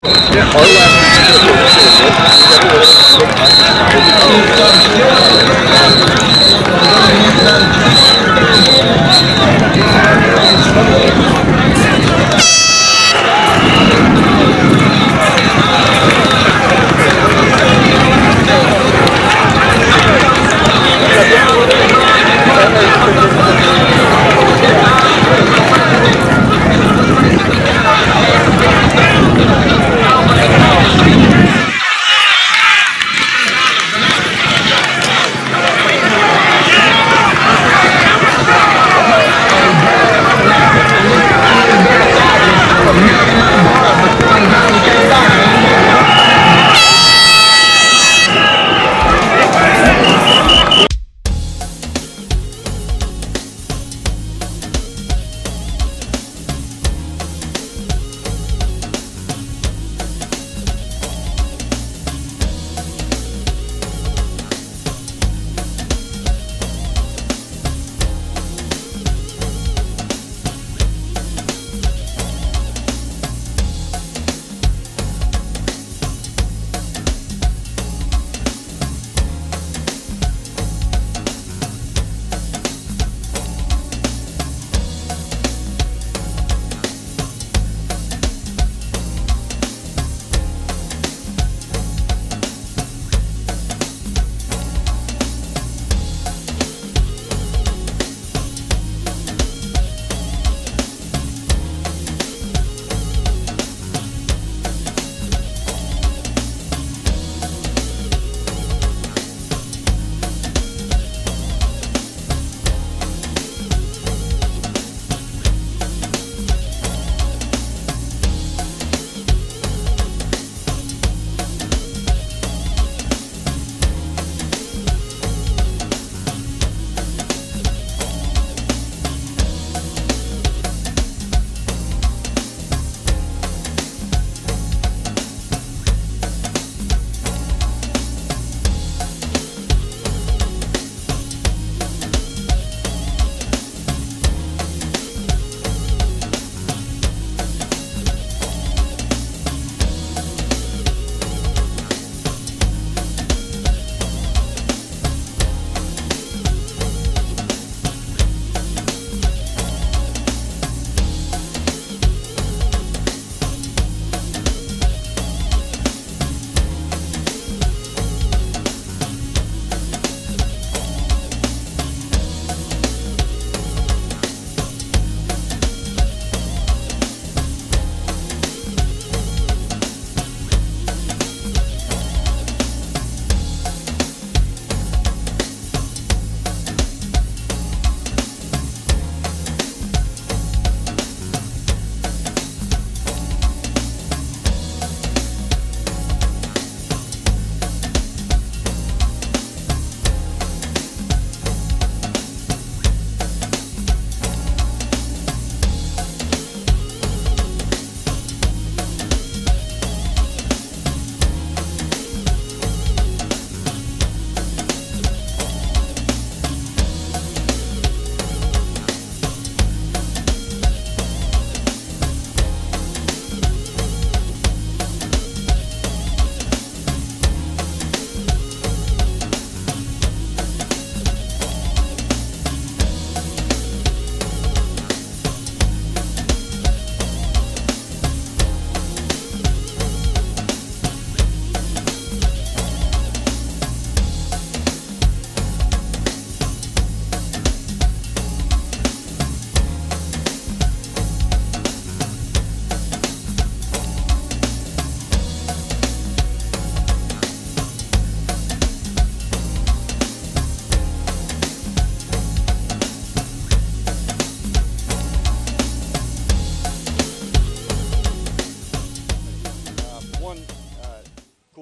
Yeah, our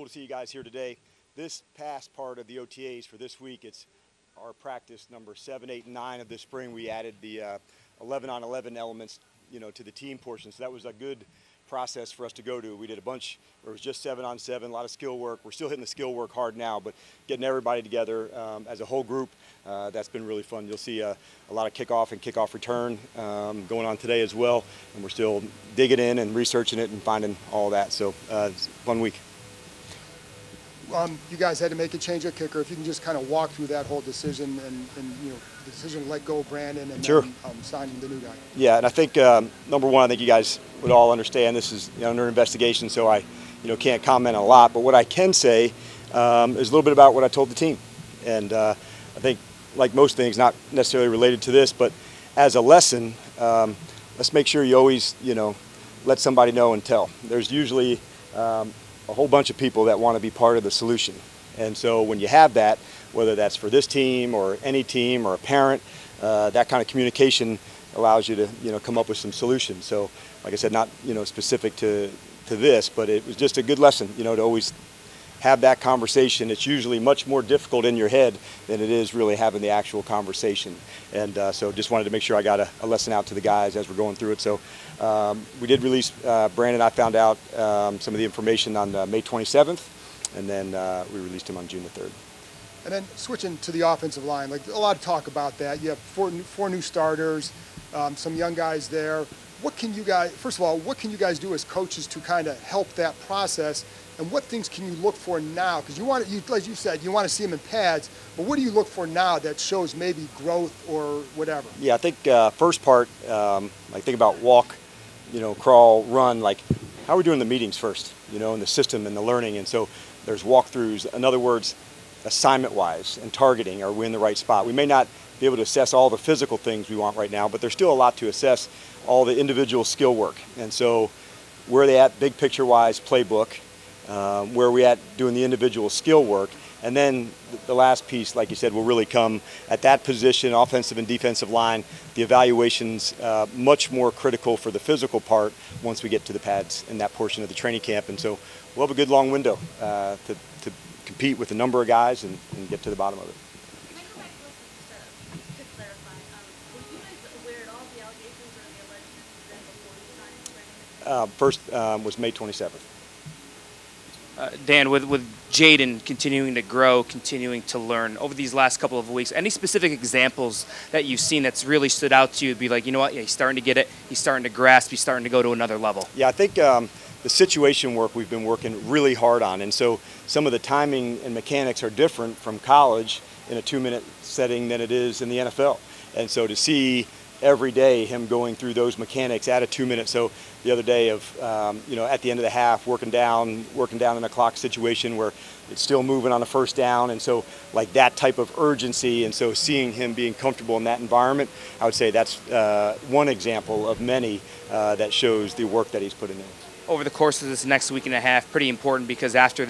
to see you guys here today. This past part of the OTAs for this week, it's our practice number 7, 8, and 9 of this spring. We added the 11 on 11 elements, to the team portion. So that was a good process for us to go to. We did a bunch where it was just 7-on-7, a lot of skill work. We're still hitting the skill work hard now, but getting everybody together as a whole group, that's been really fun. You'll see a lot of kickoff and kickoff return going on today as well, and we're still digging in and researching it and finding all that. So it's a fun week. You guys had to make a change at kicker. If you can just kind of walk through that whole decision and the decision to let go of Brandon and sure. then signing the new guy. Yeah, and I think number one, I think you guys would all understand this is under investigation, so I can't comment on a lot. But what I can say is a little bit about what I told the team, and I think like most things, not necessarily related to this, but as a lesson, let's make sure you always let somebody know and tell. There's usually a whole bunch of people that want to be part of the solution. And so when you have that, whether that's for this team or any team or a parent, that kind of communication allows you to come up with some solutions. So like I said, not specific to this, but it was just a good lesson to always have that conversation. It's usually much more difficult in your head than it is really having the actual conversation. And so just wanted to make sure I got a lesson out to the guys as we're going through it. So we did release, Brandon, I found out some of the information on May 27th, and then we released him on June the 3rd. And then switching to the offensive line, like a lot of talk about that. You have four new starters, some young guys there. What can you guys, first of all, what can you guys do as coaches to kind of help that process? And what things can you look for now? Because as you said, you want to see them in pads, but what do you look for now that shows maybe growth or whatever? Yeah, I think first part, like think about walk, crawl, run, like how are we doing the meetings first, and the system and the learning. And so there's walkthroughs. In other words, assignment-wise and targeting, are we in the right spot? We may not be able to assess all the physical things we want right now, but there's still a lot to assess all the individual skill work. And so where are they at big picture-wise, playbook, where are we at doing the individual skill work, and then the last piece, like you said, will really come at that position, offensive and defensive line. The evaluation's much more critical for the physical part once we get to the pads in that portion of the training camp. And so we'll have a good long window to compete with a number of guys and get to the bottom of it. First was May 27th. Dan, with Jaden continuing to grow, continuing to learn over these last couple of weeks, any specific examples that you've seen that's really stood out to you? Be like, yeah, he's starting to get it, he's starting to grasp, he's starting to go to another level. Yeah, I think the situation work we've been working really hard on, and so some of the timing and mechanics are different from college in a 2-minute setting than it is in the NFL. And so to see every day him going through those mechanics at a 2-minute. So the other day of at the end of the half, working down in a clock situation where it's still moving on the first down, and so like that type of urgency, and so seeing him being comfortable in that environment, I would say that's one example of many that shows the work that he's putting in. Over the course of this next week and a half, pretty important, because after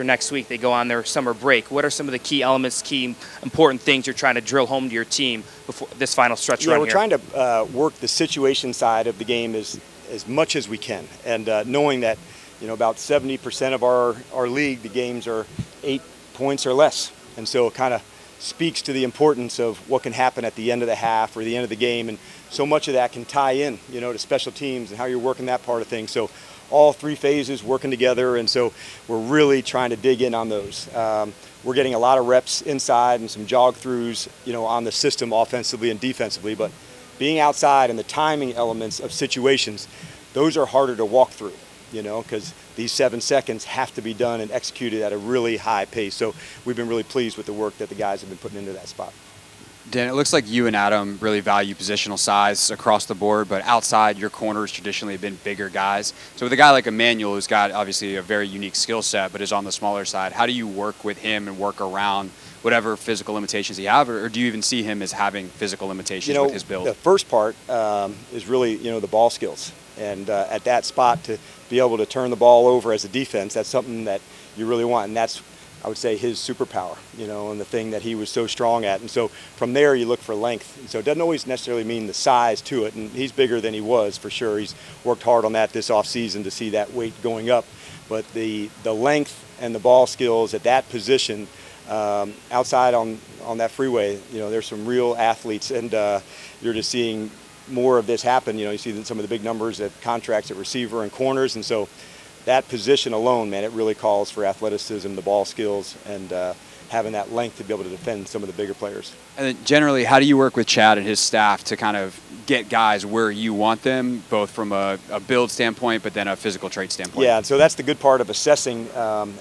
next week, they go on their summer break. What are some of the key elements, key important things you're trying to drill home to your team before this final stretch run here? We're trying to work the situation side of the game as much as we can, and knowing that about 70% of our league, the games are 8 points or less, and so it kind of speaks to the importance of what can happen at the end of the half or the end of the game, and so much of that can tie in to special teams and how you're working that part of things. So all three phases working together, and so we're really trying to dig in on those. We're getting a lot of reps inside and some jog throughs on the system offensively and defensively, but being outside and the timing elements of situations, those are harder to walk through, because these 7 seconds have to be done and executed at a really high pace. So we've been really pleased with the work that the guys have been putting into that spot. Dan, it looks like you and Adam really value positional size across the board, but outside, your corners traditionally have been bigger guys. So with a guy like Emmanuel, who's got obviously a very unique skill set, but is on the smaller side, how do you work with him and work around whatever physical limitations he have, or do you even see him as having physical limitations with his build? The first part is really, the ball skills. And at that spot, to be able to turn the ball over as a defense, that's something that you really want. And that's, I would say, his superpower, and the thing that he was so strong at. And so from there, you look for length. And so it doesn't always necessarily mean the size to it. And he's bigger than he was, for sure. He's worked hard on that this offseason to see that weight going up. But the length and the ball skills at that position, outside on that freeway, there's some real athletes. And you're just seeing, more of this happen. You see some of the big numbers at contracts at receiver and corners, and so that position alone, man, it really calls for athleticism, the ball skills, and having that length to be able to defend some of the bigger players. And then generally, how do you work with Chad and his staff to kind of get guys where you want them, both from a build standpoint, but then a physical trait standpoint? Yeah, and so that's the good part of assessing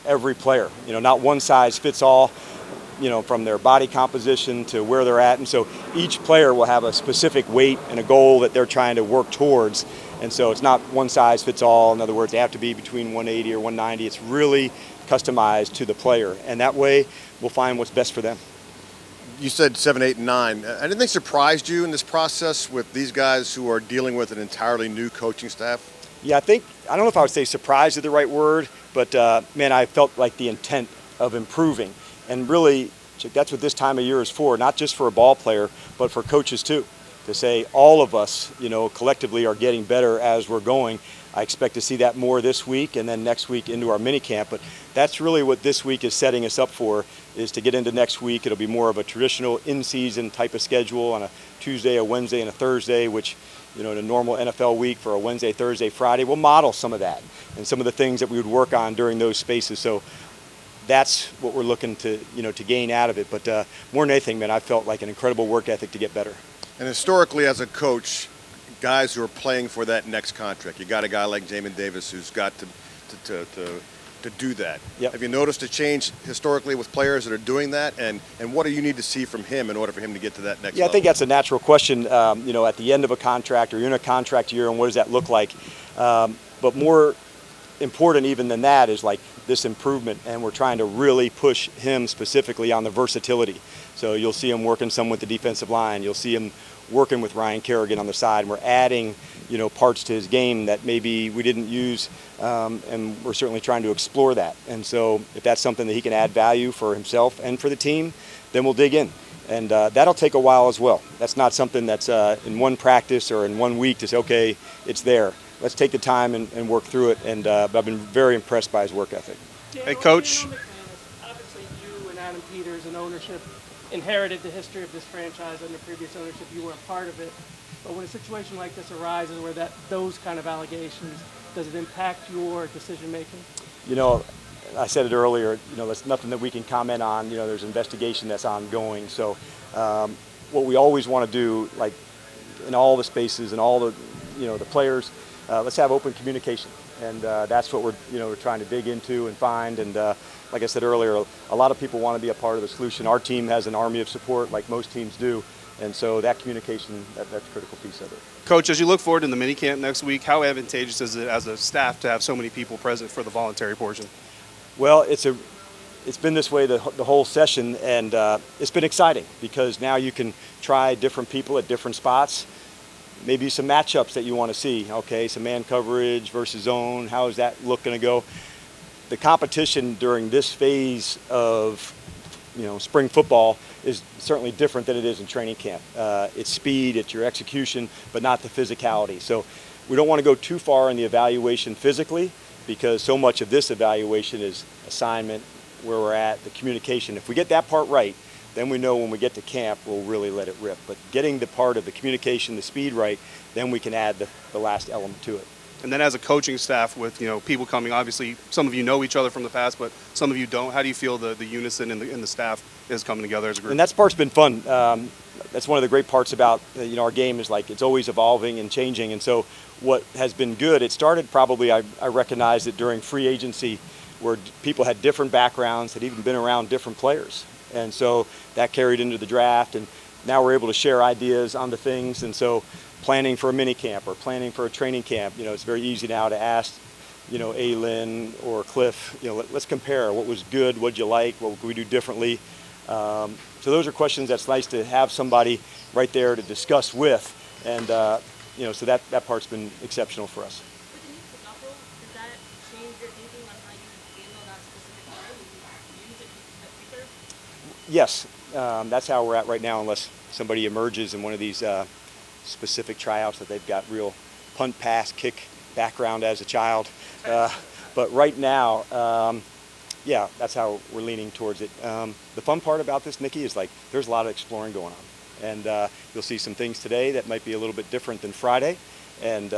every player. Not one size fits all, from their body composition to where they're at. And so each player will have a specific weight and a goal that they're trying to work towards. And so it's not one size fits all. In other words, they have to be between 180 or 190. It's really customized to the player. And that way, we'll find what's best for them. You said 7, 8, and 9. Anything surprised you in this process with these guys who are dealing with an entirely new coaching staff? Yeah, I don't know if I would say surprise is the right word, but man, I felt like the intent of improving. And really, that's what this time of year is for, not just for a ball player, but for coaches too. To say all of us, collectively are getting better as we're going. I expect to see that more this week and then next week into our mini camp. But that's really what this week is setting us up for, is to get into next week. It'll be more of a traditional in-season type of schedule on a Tuesday, a Wednesday, and a Thursday, which, in a normal NFL week for a Wednesday, Thursday, Friday, we'll model some of that and some of the things that we would work on during those spaces. So that's what we're looking to, to gain out of it. But more than anything, man, I felt like an incredible work ethic to get better. And historically, as a coach, guys who are playing for that next contract, you got a guy like Jamin Davis who's got to do that. Yep. Have you noticed a change historically with players that are doing that, and what do you need to see from him in order for him to get to that next Yeah, level? I think that's a natural question, at the end of a contract, or you're in a contract year, and what does that look like? But more important even than that is like this improvement, and we're trying to really push him specifically on the versatility. So you'll see him working some with the defensive line. You'll see him working with Ryan Kerrigan on the side. And we're adding, parts to his game that maybe we didn't use, and we're certainly trying to explore that. And so if that's something that he can add value for himself and for the team, then we'll dig in. And that'll take a while as well. That's not something that's in one practice or in 1 week to say, okay, it's there. Let's take the time and work through it. And but I've been very impressed by his work ethic. Hey, Coach. Obviously, you and Adam Peters and ownership inherited the history of this franchise under previous ownership. You were a part of it. But when a situation like this arises, where those kind of allegations, does it impact your decision making? I said it earlier. That's nothing that we can comment on. There's an investigation that's ongoing. So, what we always want to do, like in all the spaces and all the, the players, let's have open communication, and that's what we're trying to dig into and find. And like I said earlier, a lot of people want to be a part of the solution. Our team has an army of support, like most teams do, and so that communication, that's a critical piece of it. Coach, as you look forward in the minicamp next week, how advantageous is it as a staff to have so many people present for the voluntary portion? Well, it's been this way the whole session, and it's been exciting because now you can try different people at different spots. Maybe some matchups that you want to see. Okay, some man coverage versus zone. How is that look going to go? The competition during this phase of spring football is certainly different than it is in training camp. It's speed, it's your execution, but not the physicality. So we don't want to go too far in the evaluation physically, because so much of this evaluation is assignment, where we're at, the communication. If we get that part right, then we know when we get to camp, we'll really let it rip. But getting the part of the communication, the speed right, then we can add the last element to it. And then as a coaching staff with people coming, obviously some of you know each other from the past, but some of you don't. How do you feel the unison in the staff is coming together as a group? And that part's been fun. That's one of the great parts about our game, is like it's always evolving and changing. And so what has been good, it started probably, I recognized it during free agency, where people had different backgrounds, had even been around different players. And so that carried into the draft, and now we're able to share ideas on the things. And so planning for a mini camp or planning for a training camp, it's very easy now to ask, Lynn or Cliff, let's compare what was good, what'd you like, what could we do differently. So those are questions that's nice to have somebody right there to discuss with. And, so that part's been exceptional for us. With the new schedule, does that change your thinking on how you handle that specific player? Will you use it as a Yes, that's how we're at right now, unless somebody emerges in one of these specific tryouts that they've got real punt, pass, kick background as a child. But right now, that's how we're leaning towards it. The fun part about this, Nikki, is like there's a lot of exploring going on. And you'll see some things today that might be a little bit different than Friday. And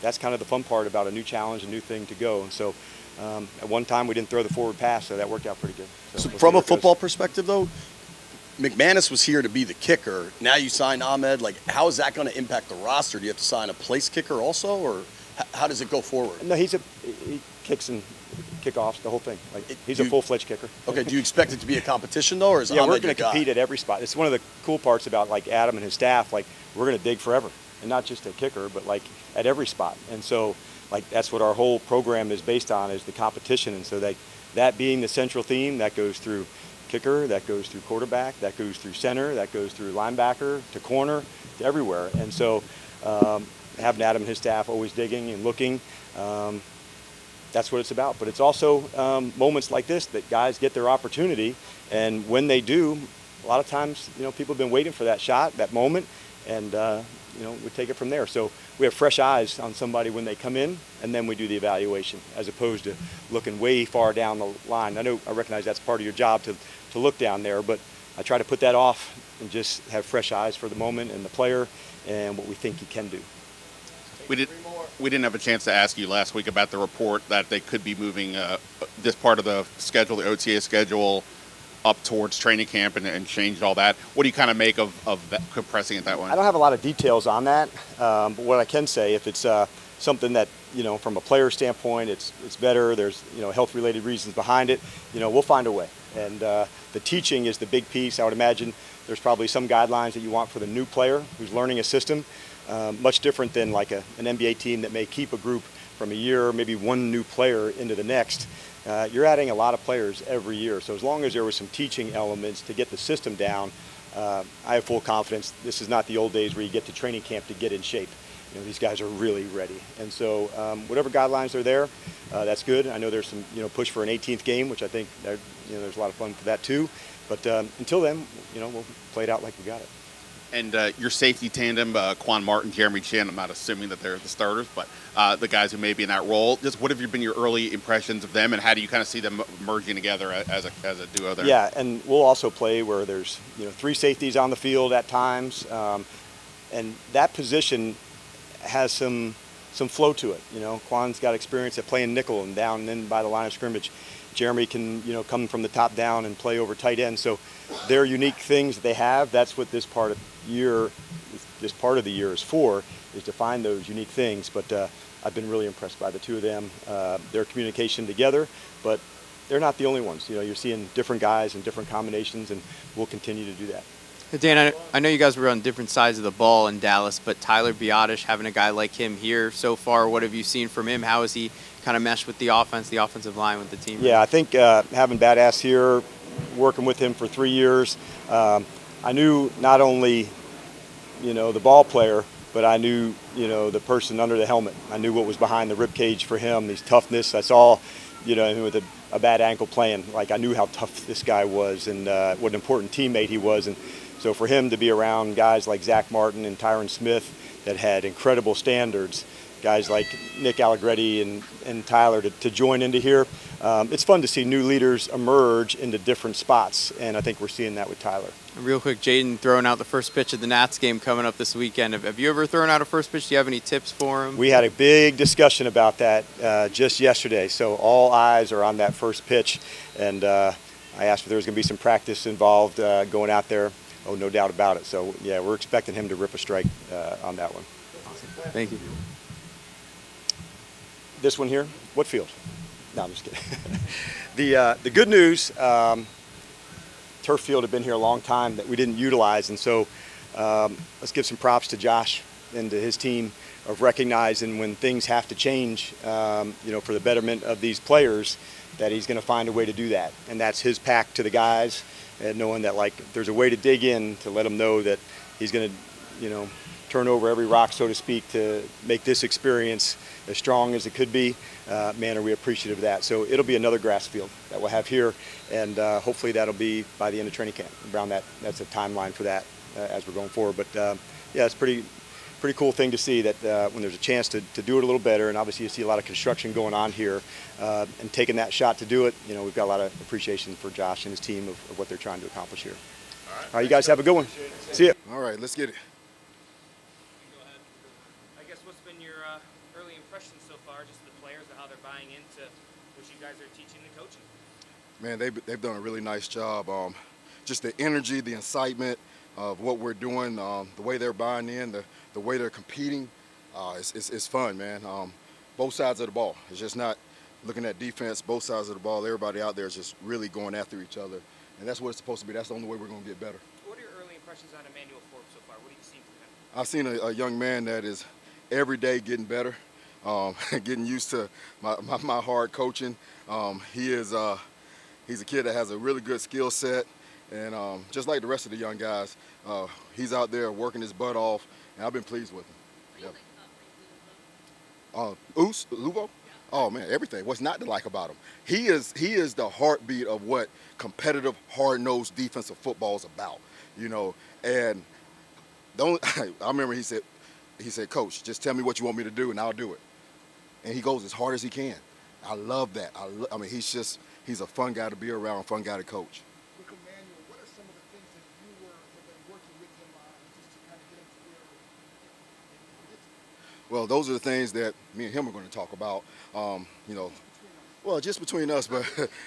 that's kind of the fun part about a new challenge, a new thing to go. And so at one time we didn't throw the forward pass, so that worked out pretty good. So we'll from see a where it goes. football perspective, though, McManus was here to be the kicker. Now you signed Ahmed. Like, how is that going to impact the roster? Do you have to sign a place kicker also, or how does it go forward? No, he kicks and kickoffs, the whole thing. Like he's a full-fledged kicker. Okay, do you expect it to be a competition, though, or is Yeah, Ahmed we're your going to guy? compete at every spot. It's one of the cool parts about like Adam and his staff. Like we're going to dig forever, and not just a kicker, but like at every spot. And so, like that's what our whole program is based on, is the competition. And so that being the central theme, that goes through kicker, that goes through quarterback, that goes through center, that goes through linebacker to corner, to everywhere. And so having Adam and his staff always digging and looking, that's what it's about. But it's also moments like this that guys get their opportunity, and when they do, a lot of times, people have been waiting for that shot, that moment, and we take it from there. So we have fresh eyes on somebody when they come in, and then we do the evaluation, as opposed to looking way far down the line. I recognize that's part of your job to look down there, but I try to put that off and just have fresh eyes for the moment and the player and what we think he can do. We didn't have a chance to ask you last week about the report that they could be moving this part of the schedule, the OTA schedule, up towards training camp and changed all that. What do you kind of make of that, compressing it that way? I don't have a lot of details on that, but what I can say, if it's something that, from a player standpoint, it's better, there's, health-related reasons behind it, we'll find a way. And the teaching is the big piece. I would imagine there's probably some guidelines that you want for the new player who's learning a system, much different than like an NBA team that may keep a group from a year, maybe one new player into the next. You're adding a lot of players every year. So as long as there was some teaching elements to get the system down, I have full confidence. This is not the old days where you get to training camp to get in shape. These guys are really ready. And so whatever guidelines are there, that's good. I know there's some push for an 18th game, which I think there's a lot of fun for that too. But until then, we'll play it out like we got it. And your safety tandem, Quan Martin, Jeremy Chinn, I'm not assuming that they're the starters, but the guys who may be in that role, just what have been your early impressions of them, and how do you kind of see them merging together as a duo there? Yeah, and we'll also play where there's 3 safeties on the field at times, and that position has some flow to it. Quan's got experience at playing nickel and down in by the line of scrimmage. Jeremy can come from the top down and play over tight end. So they're unique things that they have. That's what this part of the year is for, is to find those unique things. But I've been really impressed by the two of them, their communication together. But they're not the only ones. You're seeing different guys and different combinations, and we'll continue to do that. Hey Dan, I know you guys were on different sides of the ball in Dallas, but Tyler Biadasz, having a guy like him here so far, what have you seen from him? How has he kind of meshed with the offense, the offensive line with the team? Yeah, I think having Biadasz here, working with him for 3 years, I knew not only, the ball player, but I knew, the person under the helmet. I knew what was behind the rib cage for him, his toughness. I saw, with a bad ankle playing, like I knew how tough this guy was and what an important teammate he was. And so for him to be around guys like Zach Martin and Tyron Smith that had incredible standards, guys like Nick Allegretti and Tyler to join into here, it's fun to see new leaders emerge into different spots, and I think we're seeing that with Tyler. Real quick, Jaden throwing out the first pitch of the Nats game coming up this weekend. Have you ever thrown out a first pitch? Do you have any tips for him? We had a big discussion about that just yesterday, so all eyes are on that first pitch, and I asked if there was going to be some practice involved going out there. Oh, no doubt about it. So, yeah, we're expecting him to rip a strike on that one. Awesome. Thank you. This one here, what field? No, I'm just kidding. The good news, turf field had been here a long time that we didn't utilize, and so let's give some props to Josh and to his team of recognizing when things have to change, for the betterment of these players, that he's going to find a way to do that. And that's his pack to the guys, and knowing that, like, if there's a way to dig in to let them know that he's going to, turn over every rock, so to speak, to make this experience as strong as it could be, man, are we appreciative of that. So it'll be another grass field that we'll have here, and hopefully that'll be by the end of training camp. Around that's a timeline for that as we're going forward. But yeah, it's pretty cool thing to see that when there's a chance to do it a little better, and obviously you see a lot of construction going on here, and taking that shot to do it, we've got a lot of appreciation for Josh and his team of what they're trying to accomplish here. All right, you guys have a good one. See ya. All right, let's get it. I guess what's been your early impressions so far, just the players and how they're buying into what you guys are teaching and coaching? Man, they've done a really nice job. Just the energy, the incitement of what we're doing, the way they're buying in, the way they're competing, it's fun, man. Both sides of the ball. It's just not looking at defense, both sides of the ball. Everybody out there is just really going after each other. And that's what it's supposed to be. That's the only way we're going to get better. What are your early impressions on Emmanuel Forbes so far? What have you seen from him? I've seen a young man that is every day getting better, getting used to my hard coaching. He's a kid that has a really good skill set, and just like the rest of the young guys, he's out there working his butt off, and I've been pleased with him. What do you think about Luvo? Oh man, everything. What's not to like about him? He is the heartbeat of what competitive, hard-nosed defensive football is about. You know, and I remember he said, Coach, just tell me what you want me to do and I'll do it. And he goes as hard as he can. I love that. I mean, he's a fun guy to be around, fun guy to coach. With Emmanuel, what are some of the things that you have been working with him on just to kind of get him to where he gets to? Well, those are the things that me and him are going to talk about. You know, well, just between us, but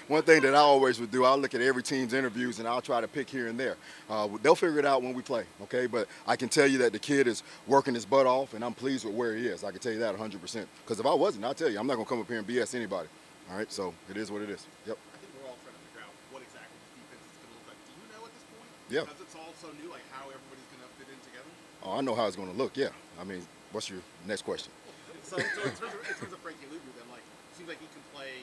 one thing that I always would do, I'll look at every team's interviews and I'll try to pick here and there. They'll figure it out when we play, okay? But I can tell you that the kid is working his butt off, and I'm pleased with where he is. I can tell you that 100%. Because if I wasn't, I'll tell you, I'm not going to come up here and BS anybody. All right, so it is what it is. Yep. I think we're all trying to figure out what exactly the defense is going to look like. Do you know at this point? Yeah. Because it's all so new, like how everybody's going to fit in together? Oh, I know how it's going to look, yeah. I mean, what's your next question? So in terms of Frankie Luvu, then, like, it seems like he can play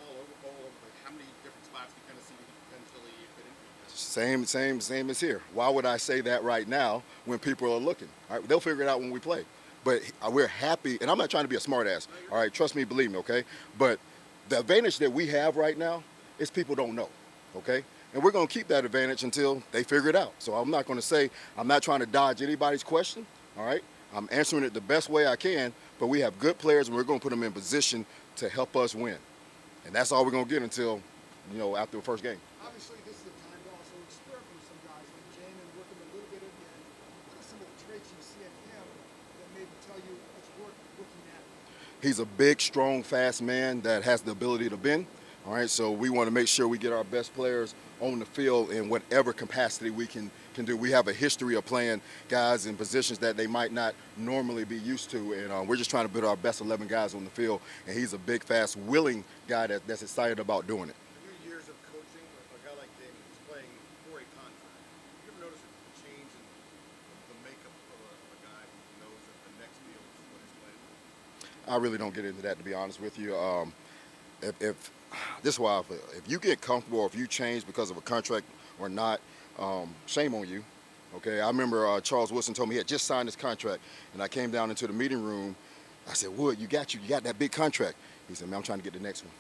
all over. Like, how many different spots do you kind of see that he can potentially fit in? Same as here. Why would I say that right now when people are looking? All right, they'll figure it out when we play. But we're happy, and I'm not trying to be a smart ass. All right, trust me, believe me, okay? But the advantage that we have right now is people don't know, okay? And we're going to keep that advantage until they figure it out. So I'm not going to say, I'm not trying to dodge anybody's question, all right? I'm answering it the best way I can, but we have good players, and we're going to put them in position to help us win. And that's all we're going to get until, you know, after the first game. Obviously, this is a time to also experiment with some guys like Jamin, work him a little bit again. What are some of the traits you see in him that maybe tell you it's worth looking at? He's a big, strong, fast man that has the ability to bend. All right, so we want to make sure we get our best players on the field in whatever capacity we can do. We have a history of playing guys in positions that they might not normally be used to, and we're just trying to put our best 11 guys on the field, and he's a big, fast, willing guy that's excited about doing it. In your years of coaching, a guy like Jamin who's playing for a contract, you ever notice a change in the makeup of a guy who knows that the next field is what he's playing? I really don't get into that, to be honest with you. If this is why, if you get comfortable or if you change because of a contract or not, shame on you. Okay, I remember Charles Wilson told me he had just signed his contract, and I came down into the meeting room. I said, Wood, you got that big contract. He said, man, I'm trying to get the next one.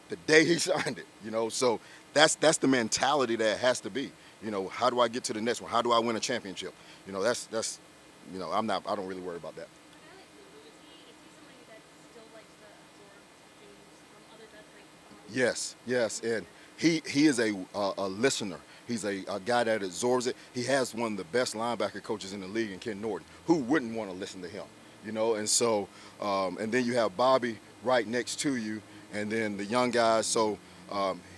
The day he signed it, you know, so that's the mentality that it has to be. You know, how do I get to the next one? How do I win a championship? You know, that's you know, I don't really worry about that. A guy like Luvu, is he somebody that still likes to absorb things from other vets? Yes, and he is a listener. He's a guy that absorbs it. He has one of the best linebacker coaches in the league in Ken Norton. Who wouldn't want to listen to him? You know, and so, and then you have Bobby right next to you, and then the young guys. So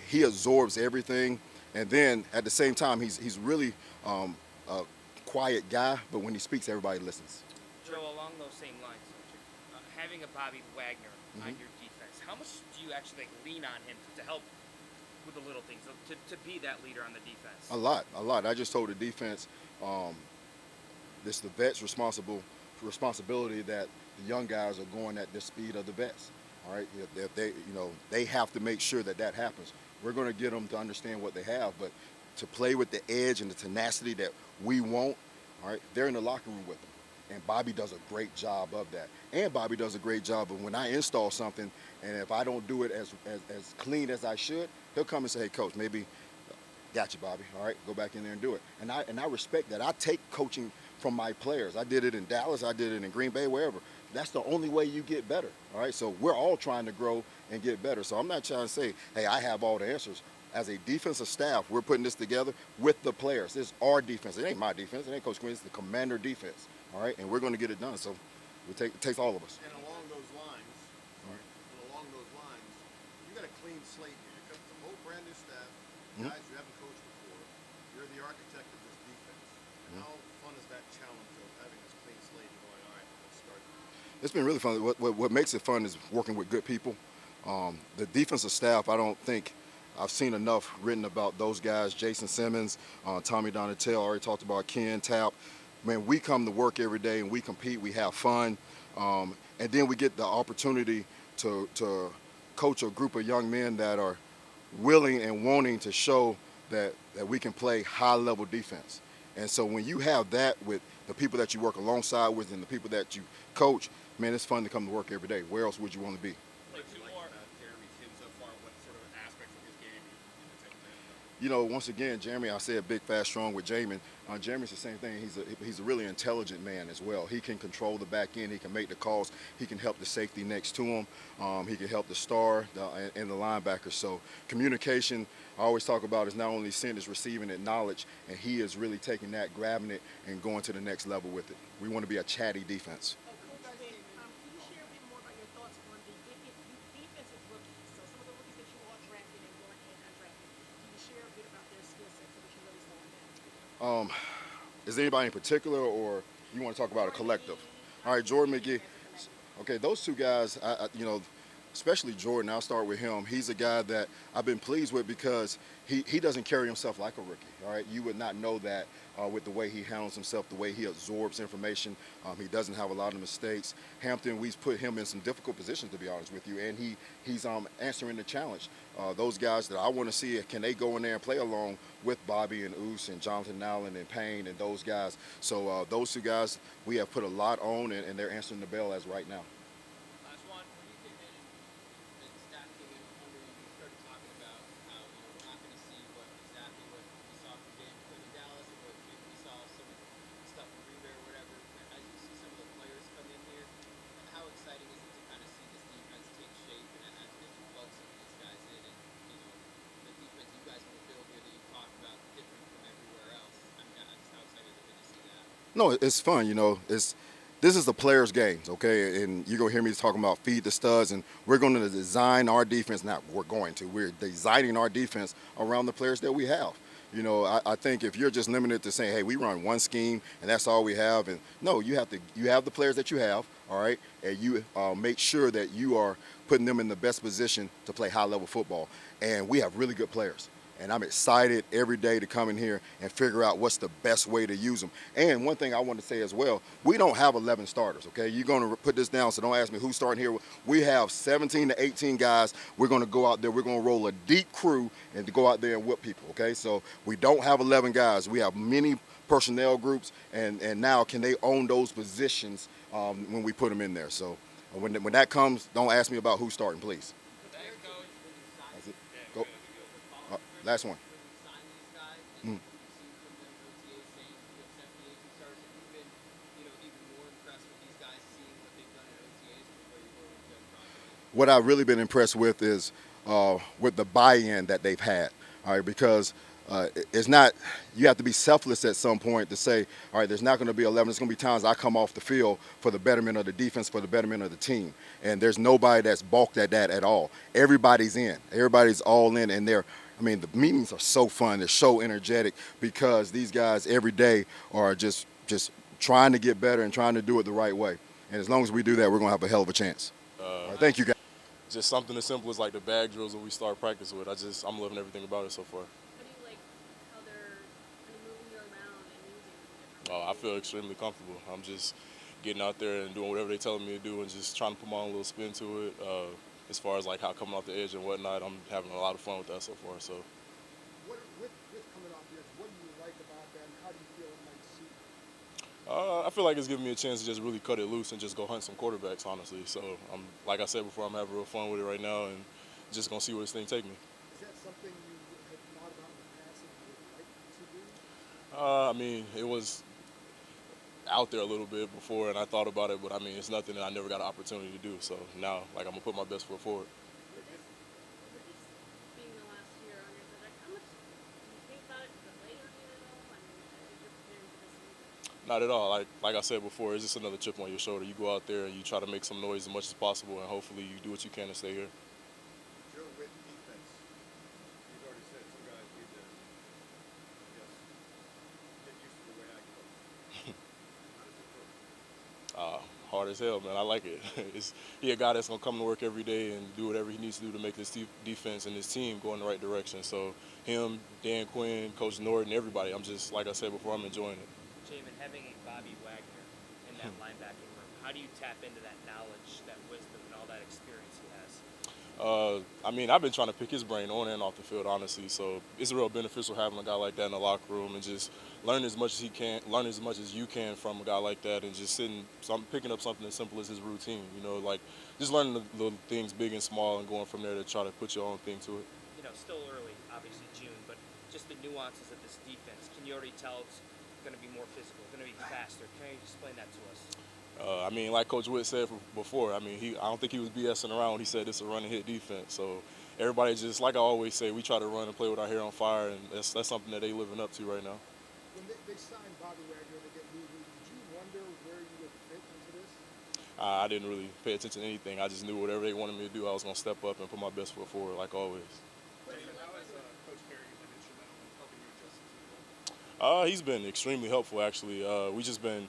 he absorbs everything, and then at the same time, he's really a quiet guy, but when he speaks, everybody listens. Joe, along those same lines, having a Bobby Wagner on your defense, how much do you actually lean on him to help with the little things, to be that leader on the defense? A lot. I just told the defense, it's the vets' responsibility that the young guys are going at the speed of the vets. All right, they have to make sure that happens. We're going to get them to understand what they have, but to play with the edge and the tenacity that we want, all right, they're in the locker room with them. And Bobby does a great job of that. And Bobby does a great job of when I install something, and if I don't do it as clean as I should, he'll come and say, hey, Coach, maybe, got you, Bobby. All right, go back in there and do it. And I respect that. I take coaching from my players. I did it in Dallas. I did it in Green Bay, wherever. That's the only way you get better. All right, so we're all trying to grow and get better. So I'm not trying to say, hey, I have all the answers. as a defensive staff, we're putting this together with the players. It's our defense. It ain't my defense. It ain't Coach Quinn. It's the commander defense. All right, and we're going to get it done. So it takes all of us. And along those lines, you got a clean slate here. It's a whole brand new staff, guys you haven't coached before. You're the architect of this defense. How fun is that challenge of having this clean slate and going, all right, let's start? It's been really fun. What makes it fun is working with good people. The defensive staff, I don't think I've seen enough written about those guys. Jason Simmons, Tommy Donatel, already talked about Ken, Tap. Man, we come to work every day and we compete, we have fun, and then we get the opportunity to coach a group of young men that are willing and wanting to show that we can play high-level defense. And so when you have that with the people that you work alongside with and the people that you coach, man, it's fun to come to work every day. Where else would you want to be? You know, once again, Jeremy, I said big, fast, strong with Jamin. Jeremy's the same thing. He's a really intelligent man as well. He can control the back end. He can make the calls. He can help the safety next to him. He can help the star and the linebacker. So communication, I always talk about, is not only sent, it's receiving it, knowledge, and he is really taking that, grabbing it, and going to the next level with it. We want to be a chatty defense. Can you share a bit more about your thoughts on the defensive rookies? So some of the rookies that you all drafted and weren't undrafted. Can you share a bit about their skill sets so we can really slow down? Is there anybody in particular, or you want to talk about a collective? All right, Jordan McGee. Okay, those two guys, especially Jordan, I'll start with him. He's a guy that I've been pleased with because he doesn't carry himself like a rookie, all right? You would not know that with the way he handles himself, the way he absorbs information. He doesn't have a lot of mistakes. Hampton, we've put him in some difficult positions, to be honest with you, and he's answering the challenge. Those guys that I want to see, can they go in there and play along with Bobby and Oos and Jonathan Allen and Payne and those guys? So those two guys, we have put a lot on, and they're answering the bell as right now. Last one. When you came in and staff came in under you, you started talking about how we're not going to see exactly what we saw from Quinn in Dallas and what maybe we saw some stuff from Green Bay or whatever. As you see some of the players come in here, how exciting is it to kind of see this defense take shape and as you plug some of these guys in and the defense you guys want to build here that you talked about different from everywhere else? I mean, just how excited have you been to see that? No, it's fun, This is the players' games, okay? And you're going to hear me talking about feed the studs, and we're going to design our defense. We're designing our defense around the players that we have. I think if you're just limited to saying, hey, we run one scheme and that's all we have, and no, you have the players that you have, all right? And you make sure that you are putting them in the best position to play high-level football. And we have really good players. And I'm excited every day to come in here and figure out what's the best way to use them. And one thing I want to say as well, we don't have 11 starters, okay? You're going to put this down, so don't ask me who's starting here. We have 17 to 18 guys. We're going to go out there. We're going to roll a deep crew and to go out there and whip people, okay? So we don't have 11 guys. We have many personnel groups, and now can they own those positions when we put them in there? So when that comes, don't ask me about who's starting, please. That's it. Go. Last one. What I've really been impressed with is with the buy-in that they've had, all right, because it's not, you have to be selfless at some point to say, all right, there's not going to be 11. There's going to be times I come off the field for the betterment of the defense, for the betterment of the team. And there's nobody that's balked at that at all. Everybody's in. Everybody's all in, and the meetings are so fun. They're so energetic because these guys every day are just trying to get better and trying to do it the right way. And as long as we do that, we're going to have a hell of a chance. All right, thank you, guys. Just something as simple as like the bag drills that we start practice with. I'm loving everything about it so far. How do you like how they're kind of moving you around and using you? I feel extremely comfortable. I'm just getting out there and doing whatever they're telling me to do and just trying to put my own little spin to it. As far as like how coming off the edge and whatnot, I'm having a lot of fun with that so far. So. With coming off the edge, what do you like about that, and how do you feel it might suit you? I feel like it's giving me a chance to just really cut it loose and just go hunt some quarterbacks, honestly. So, like I said before, I'm having real fun with it right now and just going to see where this thing take me. Is that something you have thought about in the past that you would like to do? It was out there a little bit before, and I thought about it, but it's nothing that I never got an opportunity to do. So now, I'm going to put my best foot forward. With this being the last year on your Not at all. Like I said before, it's just another chip on your shoulder. You go out there and you try to make some noise as much as possible, and hopefully you do what you can to stay here. Joe Whitt defense. You've already said some guys need to, I guess, get used to the way I coach. How does it feel? Hard as hell, man. I like it. He a guy that's gonna come to work every day and do whatever he needs to do to make this defense and his team go in the right direction. So him, Dan Quinn, Coach Norton, everybody. I'm just, like I said before, I'm enjoying it. Jamin, having a Bobby Wagner in that linebacking room, how do you tap into that knowledge, that wisdom, and all that experience he has? I mean, I've been trying to pick his brain on and off the field, honestly. So it's real beneficial having a guy like that in the locker room and just learn as much as he can, learn as much as you can from a guy like that, and just picking up something as simple as his routine. You know, like just learning the things big and small and going from there to try to put your own thing to it. You know, still early, obviously June, but just the nuances of this defense. Can you already tell it's going to be more physical, going to be faster? Can you explain that to us? I mean, like Coach Whitt said before, I mean, I don't think he was BSing around when he said it's a run and hit defense. So everybody just, like I always say, we try to run and play with our hair on fire, and that's something that they living up to right now. When they signed Bobby Wagner to get moving, did you wonder where you would fit into this? I didn't really pay attention to anything. I just knew whatever they wanted me to do, I was going to step up and put my best foot forward, like always. Jamin, how has Coach Perry been instrumental in helping you adjust to the role? He's been extremely helpful, actually. We just been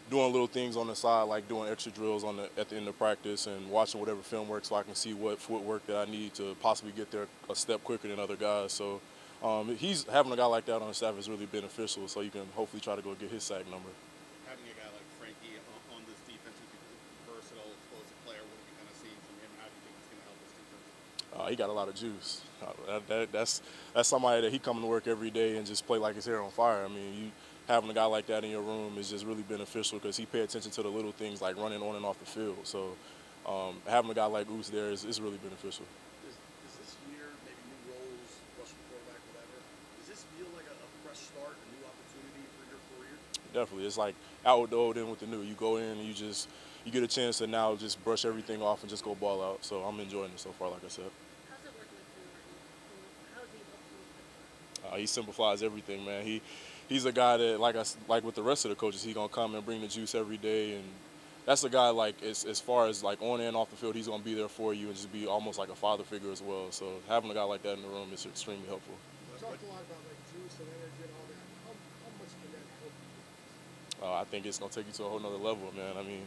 doing little things on the side, like doing extra drills at the end of practice and watching whatever film work so I can see what footwork that I need to possibly get there a step quicker than other guys. So having a guy like that on the staff is really beneficial, so you can hopefully try to go get his sack number. Having a guy like Frankie on this defense who's a versatile, explosive player, what have you kind of seen from him? How do you think it's going to help this defense? He got a lot of juice. That's somebody that he coming to work every day and just play like his hair on fire. I mean, having a guy like that in your room is just really beneficial because he pay attention to the little things like running on and off the field. So having a guy like Oos there is really beneficial. Does this year, maybe new roles, rushing quarterback, whatever, does this feel like a fresh start, a new opportunity for your career? Definitely. It's like out with the old, in with the new. You go in and you get a chance to now just brush everything off and just go ball out. So I'm enjoying it so far, like I said. How's it working with you? How does he help you? He simplifies everything, man. He's a guy that, like with the rest of the coaches, he's gonna come and bring the juice every day, and that's a guy like as far as like on and off the field, he's gonna be there for you and just be almost like a father figure as well. So having a guy like that in the room is extremely helpful. You talked a lot about like juice and energy and all that. How much can that help you? I think it's gonna take you to a whole nother level, man. I mean,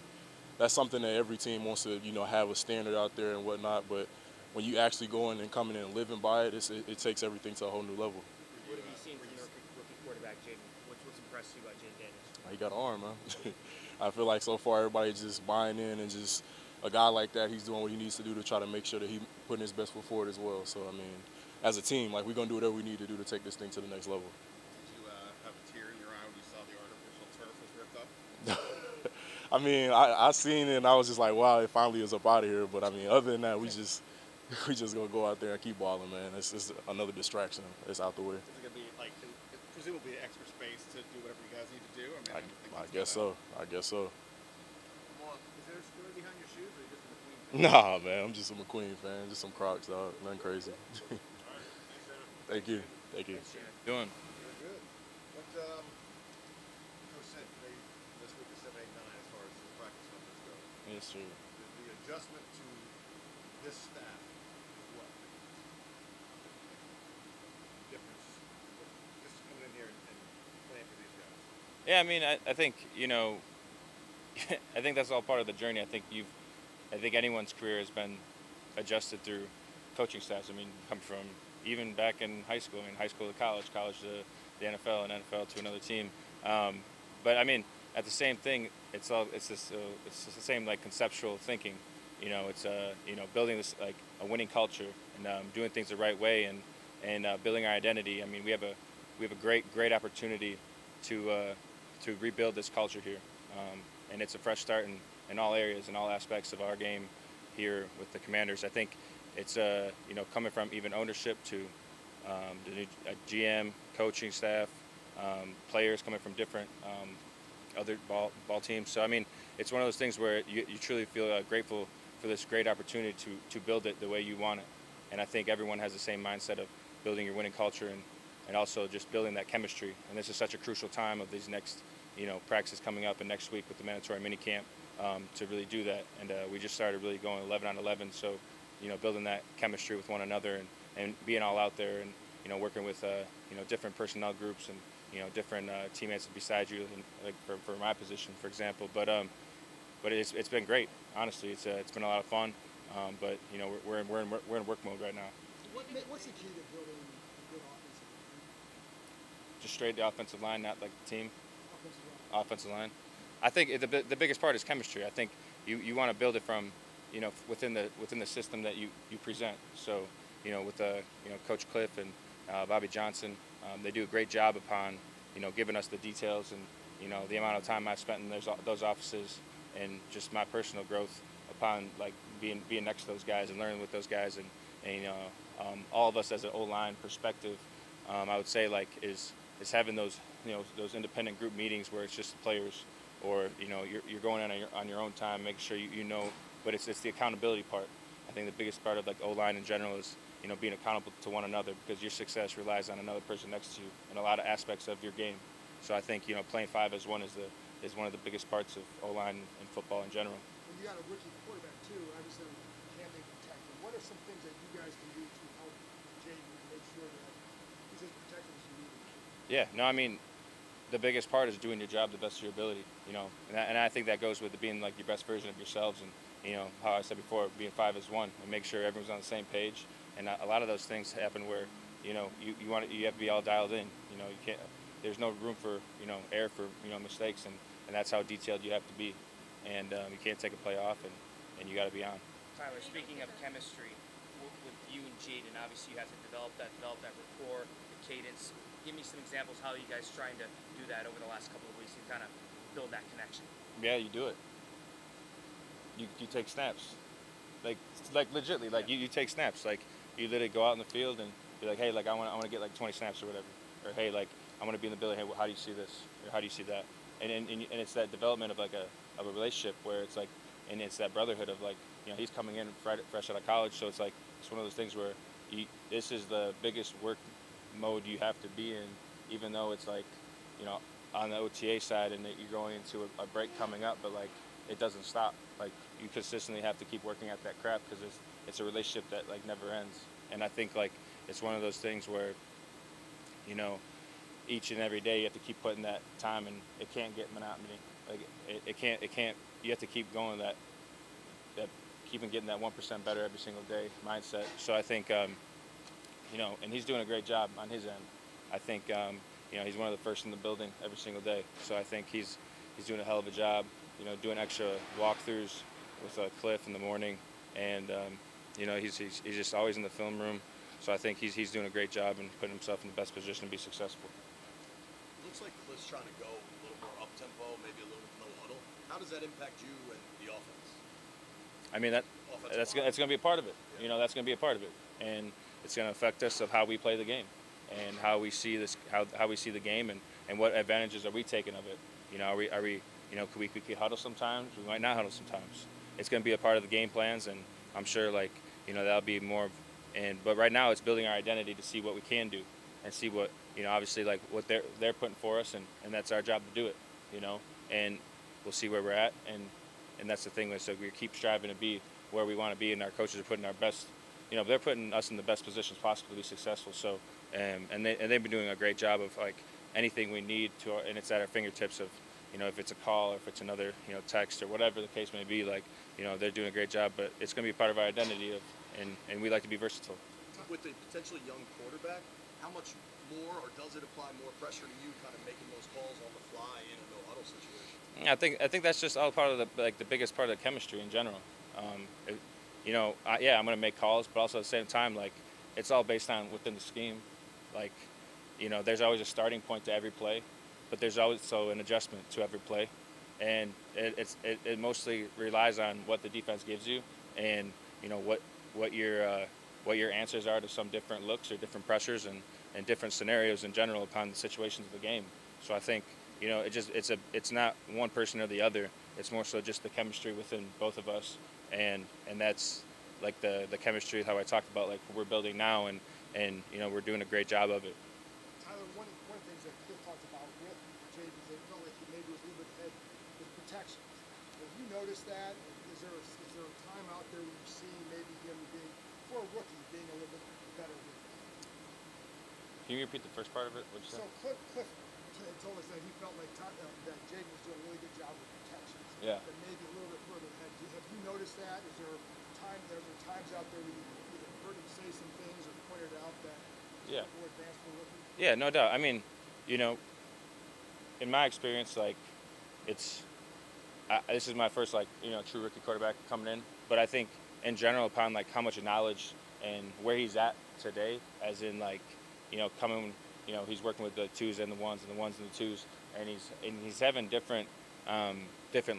that's something that every team wants to, have a standard out there and whatnot. But when you actually go in and come in and living by it, it takes everything to a whole new level. What have you seen from your rookie quarterback, Jamin? What's impressed you about Jinn Daniels? He got an arm, man. I feel like so far everybody's just buying in, and just a guy like that, he's doing what he needs to do to try to make sure that he's putting his best foot forward as well. So, I mean, as a team, like, we're going to do whatever we need to do to take this thing to the next level. Did you have a tear in your eye when you saw the artificial turf was ripped up? I mean, I seen it, and I was just like, wow, it finally is up out of here. But, I mean, other than that, we just going to go out there and keep balling, man. It's just another distraction. It's out the way. Is it going to be, like, presumably extra space to do whatever you guys need to do? I mean, I guess so. I guess so. Come on. Is there a story behind your shoes, or are you just a McQueen fan? Nah, man, I'm just a McQueen fan. Just some Crocs, dog. Nothing crazy. Thank you. Thank you. Doing? Very good. What Coach said today, this week is 7, 8, 9 as far as the practice numbers go. Yes, sir. The adjustment to this staff is what? Difference. Just coming in here and playing for these guys. Yeah, I mean, I think, I think that's all part of the journey. I think anyone's career has been adjusted through coaching staffs. I mean, come from even back in high school. I mean, high school to college to the NFL, and NFL to another team. But I mean, at the same thing, it's the same like conceptual thinking. It's building this like a winning culture and doing things the right way and building our identity. I mean, we have a great opportunity to rebuild this culture here, and it's a fresh start in all areas and all aspects of our game here with the Commanders. I think it's coming from even ownership to the new GM, coaching staff, players coming from different other ball teams. So I mean, it's one of those things where you truly feel grateful for this great opportunity to build it the way you want it. And I think everyone has the same mindset of building your winning culture and also just building that chemistry. And this is such a crucial time of these next practice coming up and next week with the mandatory minicamp to really do that. And we just started really going 11 on 11. So, building that chemistry with one another and being all out there and, working with, different personnel groups and, different teammates beside you, and, like for my position, for example. But it's been great. Honestly, it's been a lot of fun. But we're in work mode right now. What's the key to building a good offensive line? Just straight the offensive line, not like the team. Offensive line. Offensive line. I think the biggest part is chemistry. I think you want to build it from within the system that you present. So with Coach Cliff and Bobby Johnson, they do a great job upon giving us the details and the amount of time I've spent in those offices and just my personal growth upon like being next to those guys and learning with those guys and all of us as an O-line perspective, I would say like is having those those independent group meetings where it's just the players or you're going on your own time, making sure but it's the accountability part. I think the biggest part of like O-line in general is being accountable to one another because your success relies on another person next to you in a lot of aspects of your game. So I think playing 5 as one is one of the biggest parts of O-line and football in general. And you got a rookie quarterback too. Obviously, can they protect him? What are some things that you guys can do to help Jamin make sure that he's as protected as you need him? Yeah, no, I mean, the biggest part is doing your job the best of your ability, and I think that goes with being like your best version of yourselves, and how I said before, being 5 as one, and make sure everyone's on the same page. And a lot of those things happen where you have to be all dialed in. You can't. There's no room for error for mistakes, and that's how detailed you have to be. And you can't take a play off, and you got to be on. Tyler, speaking of chemistry, with you and Jaden, obviously you have to develop that rapport, the cadence. Give me some examples how you guys trying to do that over the last couple of weeks and kind of build that connection. Yeah, you do it. You take snaps, like legitly, like you take snaps, like you literally go out in the field and be like, hey, like I want to get like 20 snaps or whatever, or hey, like I want to be in the building. Hey, how do you see this? Or how do you see that? And it's that development of like a relationship where it's like, and it's that brotherhood of like, he's coming in fresh out of college, so it's like it's one of those things where this is the biggest work mode you have to be in, even though it's like, on the OTA side and that you're going into a break coming up, but like it doesn't stop. Like you consistently have to keep working at that craft because it's a relationship that like never ends. And I think like it's one of those things where, each and every day you have to keep putting that time, and it can't get monotony. Like it can't. You have to keep going that keeping getting that 1% better every single day mindset. So I think, and he's doing a great job on his end. I think, he's one of the first in the building every single day. So I think he's doing a hell of a job. Doing extra walkthroughs with Cliff in the morning, and he's just always in the film room. So I think he's doing a great job and putting himself in the best position to be successful. It looks like Cliff's trying to go a little more up tempo, maybe a little no huddle. How does that impact you and the offense? I mean that's going to be a part of it. Yeah. That's going to be a part of it, and it's going to affect us of how we play the game, and how we see this, how we see the game, and what advantages are we taking of it. Are we could we huddle sometimes? We might not huddle sometimes. It's going to be a part of the game plans, and I'm sure that'll be more. But right now it's building our identity to see what we can do, and see what obviously like what they're putting for us, and that's our job to do it. And we'll see where we're at, and that's the thing. So we keep striving to be where we want to be, and our coaches are putting our best. They're putting us in the best positions possible to be successful. So, and they've been doing a great job of like anything we need to, and it's at our fingertips of. If it's a call or if it's another, text or whatever the case may be, like, they're doing a great job, but it's going to be a part of our identity and we like to be versatile. With a potentially young quarterback, how much more or does it apply more pressure to you kind of making those calls on the fly in a no huddle situation? I think that's just all part of the biggest part of the chemistry in general. I'm going to make calls, but also at the same time, like, it's all based on within the scheme. Like, there's always a starting point to every play. But there's also an adjustment to every play, and it mostly relies on what the defense gives you, and what your answers are to some different looks or different pressures and different scenarios in general upon the situations of the game. So I think it's not one person or the other. It's more so just the chemistry within both of us, and that's like the chemistry how I talked about like we're building now, and we're doing a great job of it. Tyler, one of the things that Cliff talked about with Jaden is they felt like he maybe was good with protections. Have you noticed that? Is there a time out there where you've seen maybe him being, for a rookie, being a little bit better with that? Can you repeat the first part of it? What'd you So say? Cliff told us that he felt like that Jaden was doing a really good job with protections. Yeah. But maybe a little bit further ahead. Have you noticed that? Is there times out there where you either heard him say some things or pointed out that Yeah. more advanced for a rookie? Yeah, no doubt. I mean, you know, in my experience, like, this is my first, like, true rookie quarterback coming in. But I think in general, upon like how much knowledge and where he's at today, as in like, coming, he's working with the twos and the ones and the ones and the twos, and he's having different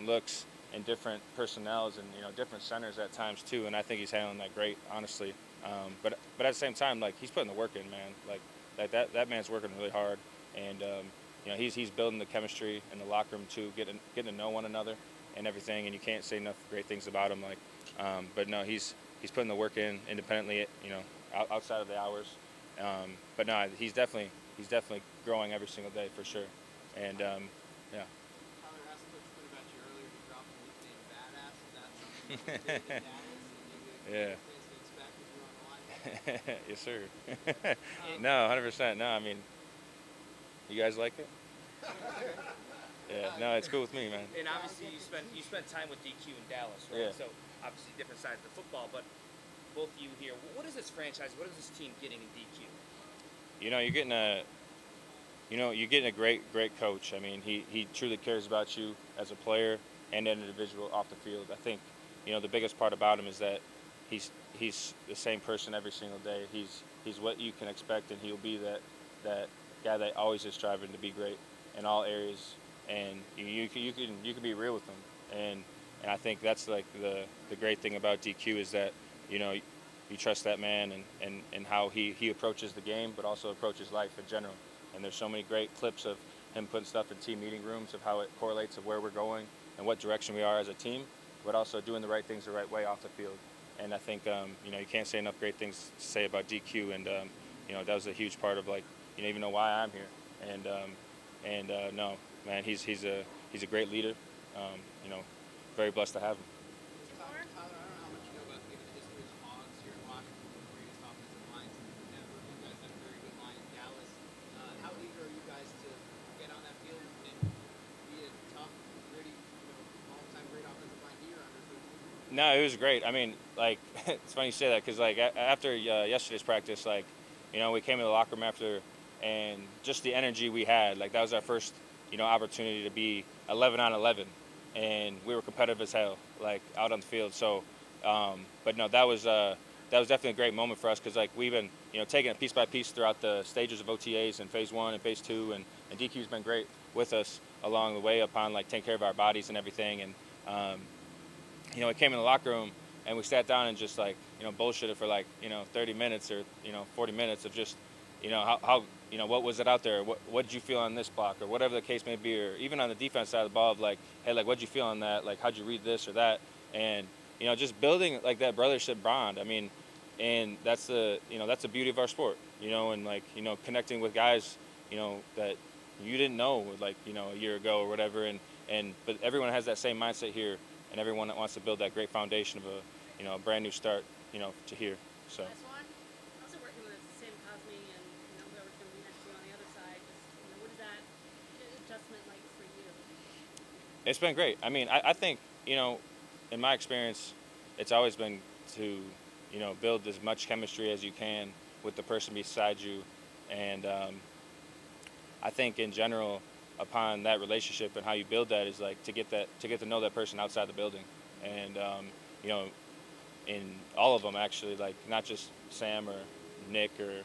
looks and different personnels and different centers at times too. And I think he's handling that great, honestly. But at the same time, like, he's putting the work in, man. Like that man's working really hard, and he's building the chemistry in the locker room too, getting to know one another and everything. And you can't say enough great things about him. Like, but no, he's putting the work in independently, outside of the hours. But no, he's definitely growing every single day for sure. And yeah. Tyler asked Coach Quinn about you earlier. He dropped the nickname Biadasz. Is that something you did in Dallas? And maybe Yeah. fans can expect if you're on the line? Yes, sir. No, 100%. No, I mean, you guys like it? Yeah. No, it's cool with me, man. And obviously you spent time with DQ in Dallas, right? Yeah. So obviously different sides of the football, but both of you here, what is this franchise? What is this team getting in DQ? You're getting a great coach. I mean, he truly cares about you as a player and an individual off the field. I think, the biggest part about him is that he's the same person every single day. He's what you can expect, and he'll be that guy that always is striving to be great in all areas. And you can be real with him. And I think that's like the great thing about DQ is that, you trust that man and how he approaches the game, but also approaches life in general. And there's so many great clips of him putting stuff in team meeting rooms of how it correlates of where we're going and what direction we are as a team, but also doing the right things the right way off the field. And I think, you can't say enough great things to say about DQ. And, that was a huge part of, like, even know why I'm here. And no, man, he's a great leader. Very blessed to have him. Tyler, I don't know how much you know about maybe the history of the Hogs here in Washington, the greatest offensive lines ever. You guys had a very good line in Dallas. How eager are you guys to get on that field and be a tough, gritty, all-time great offensive line here under Coach Quinn? No, it was great. I mean, like, it's funny you say that because, like, after yesterday's practice, like, we came in the locker room after, and just the energy we had, like, that was our first, opportunity to be 11 on 11, and we were competitive as hell, like, out on the field. So, but no, that was definitely a great moment for us because, like, we've been, taking it piece by piece throughout the stages of OTAs and phase 1 and phase 2, and DQ's been great with us along the way upon, like, taking care of our bodies and everything. And we came in the locker room and we sat down and just, like, bullshitted for, like, 30 minutes or 40 minutes of just, how what was it out there? What did you feel on this block or whatever the case may be, or even on the defense side of the ball of, like, hey, like, what did you feel on that? Like, how'd you read this or that? And just building, like, that brothership bond. I mean, and that's the beauty of our sport. And, like, connecting with guys that you didn't know, like, a year ago or whatever. But everyone has that same mindset here, and everyone that wants to build that great foundation of a brand new start to here. So. Last one. Also working with Sam Cosme and whoever's going to be next to you on the other side. Just, what is that adjustment like for you? It's been great. I mean, I think, in my experience, it's always been to, build as much chemistry as you can with the person beside you. And I think in general, upon that relationship and how you build that is, like, to get to know that person outside the building. And, in all of them, actually, like, not just Sam or Nick or,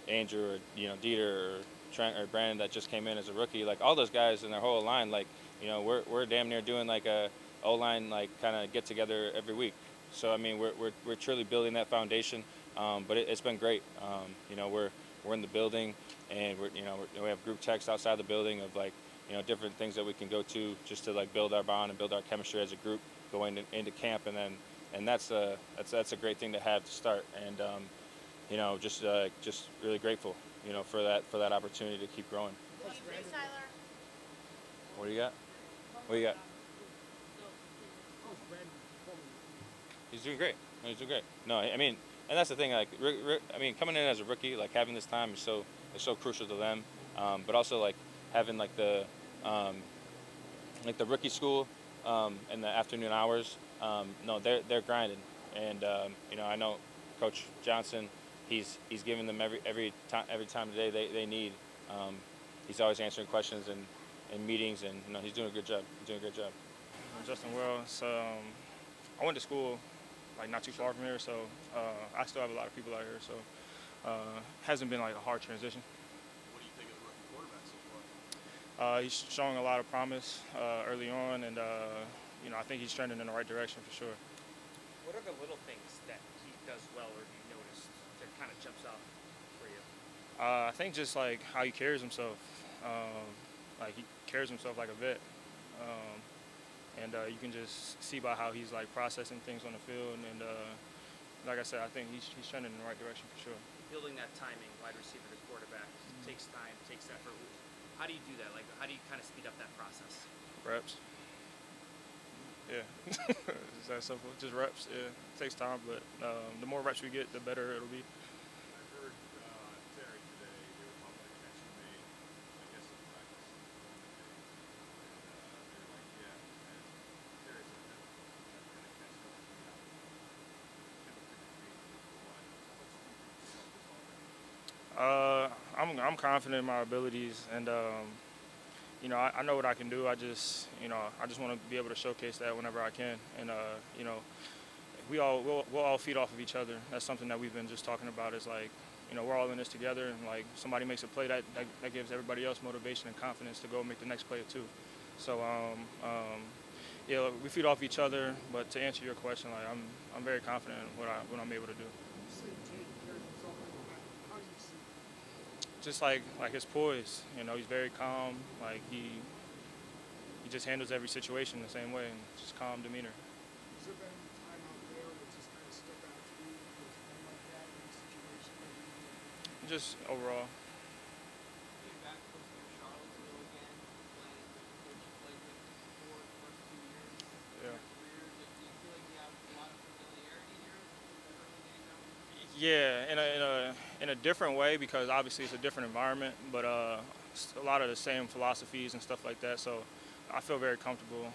Andrew or, Dieter or Trent or Brandon that just came in as a rookie, like, all those guys and their whole line, like, we're damn near doing, like, a O-line, like, kind of get together every week. So, I mean, we're truly building that foundation, but it's been great. We're in the building, and we have group text outside the building of, like, different things that we can go to just to, like, build our bond and build our chemistry as a group going into camp. And that's a great thing to have to start. And just really grateful, for that opportunity to keep growing. Thanks, Tyler. What do you got? What do you got? He's doing great. He's doing great. No, I mean, and that's the thing. Like, I mean, coming in as a rookie, like having this time is so crucial to them. But also like having like the rookie school and the afternoon hours. No, they're grinding, and I know Coach Johnson. He's giving them every time of day they need. He's always answering questions and meetings, and he's doing a good job. He's doing a great job. Justin Wells. I went to school like not too far from here, so I still have a lot of people out here. So hasn't been like a hard transition. What do you think of the rookie quarterback so far? He's showing a lot of promise early on, and I think he's trending in the right direction for sure. What are the little things that he does well, or you noticed that kind of jumps out for you? I think just like how he carries himself. Like he carries himself like a vet. And you can just see by how he's like processing things on the field. And like I said, I think he's trending in the right direction for sure. Building that timing, wide receiver to quarterback, takes time, takes effort. How do you do that? Like, how do you kind of speed up that process? Reps. Yeah, it's that simple. Just reps. Yeah, it takes time, but the more reps we get, the better it'll be. I heard Terry today. They were talking about a catch you made, I guess, in practice. And they were like, yeah. And Terry said that kind of catch stuff coming out. Chemistry between the line. How much do you think you help this offense? I'm confident in my abilities, and I know what I can do. I just want to be able to showcase that whenever I can, and we'll all feed off of each other. That's something that we've been just talking about. Is like, we're all in this together, and like somebody makes a play that gives everybody else motivation and confidence to go make the next play too. So we feed off each other. But to answer your question, like I'm very confident in what I'm able to do. Just like his poise, he's very calm. Like he just handles every situation the same way, and just calm demeanor. Has there been any time out there that just kind of stuck out to you with a like that in a situation? Just overall. Getting back close to Charlottesville again, playing with the coach you played with before the first 2 years of Yeah. your career. Do you feel like you have a lot of familiarity here with the early days out here? Yeah, in a different way, because obviously it's a different environment, but a lot of the same philosophies and stuff like that. So I feel very comfortable,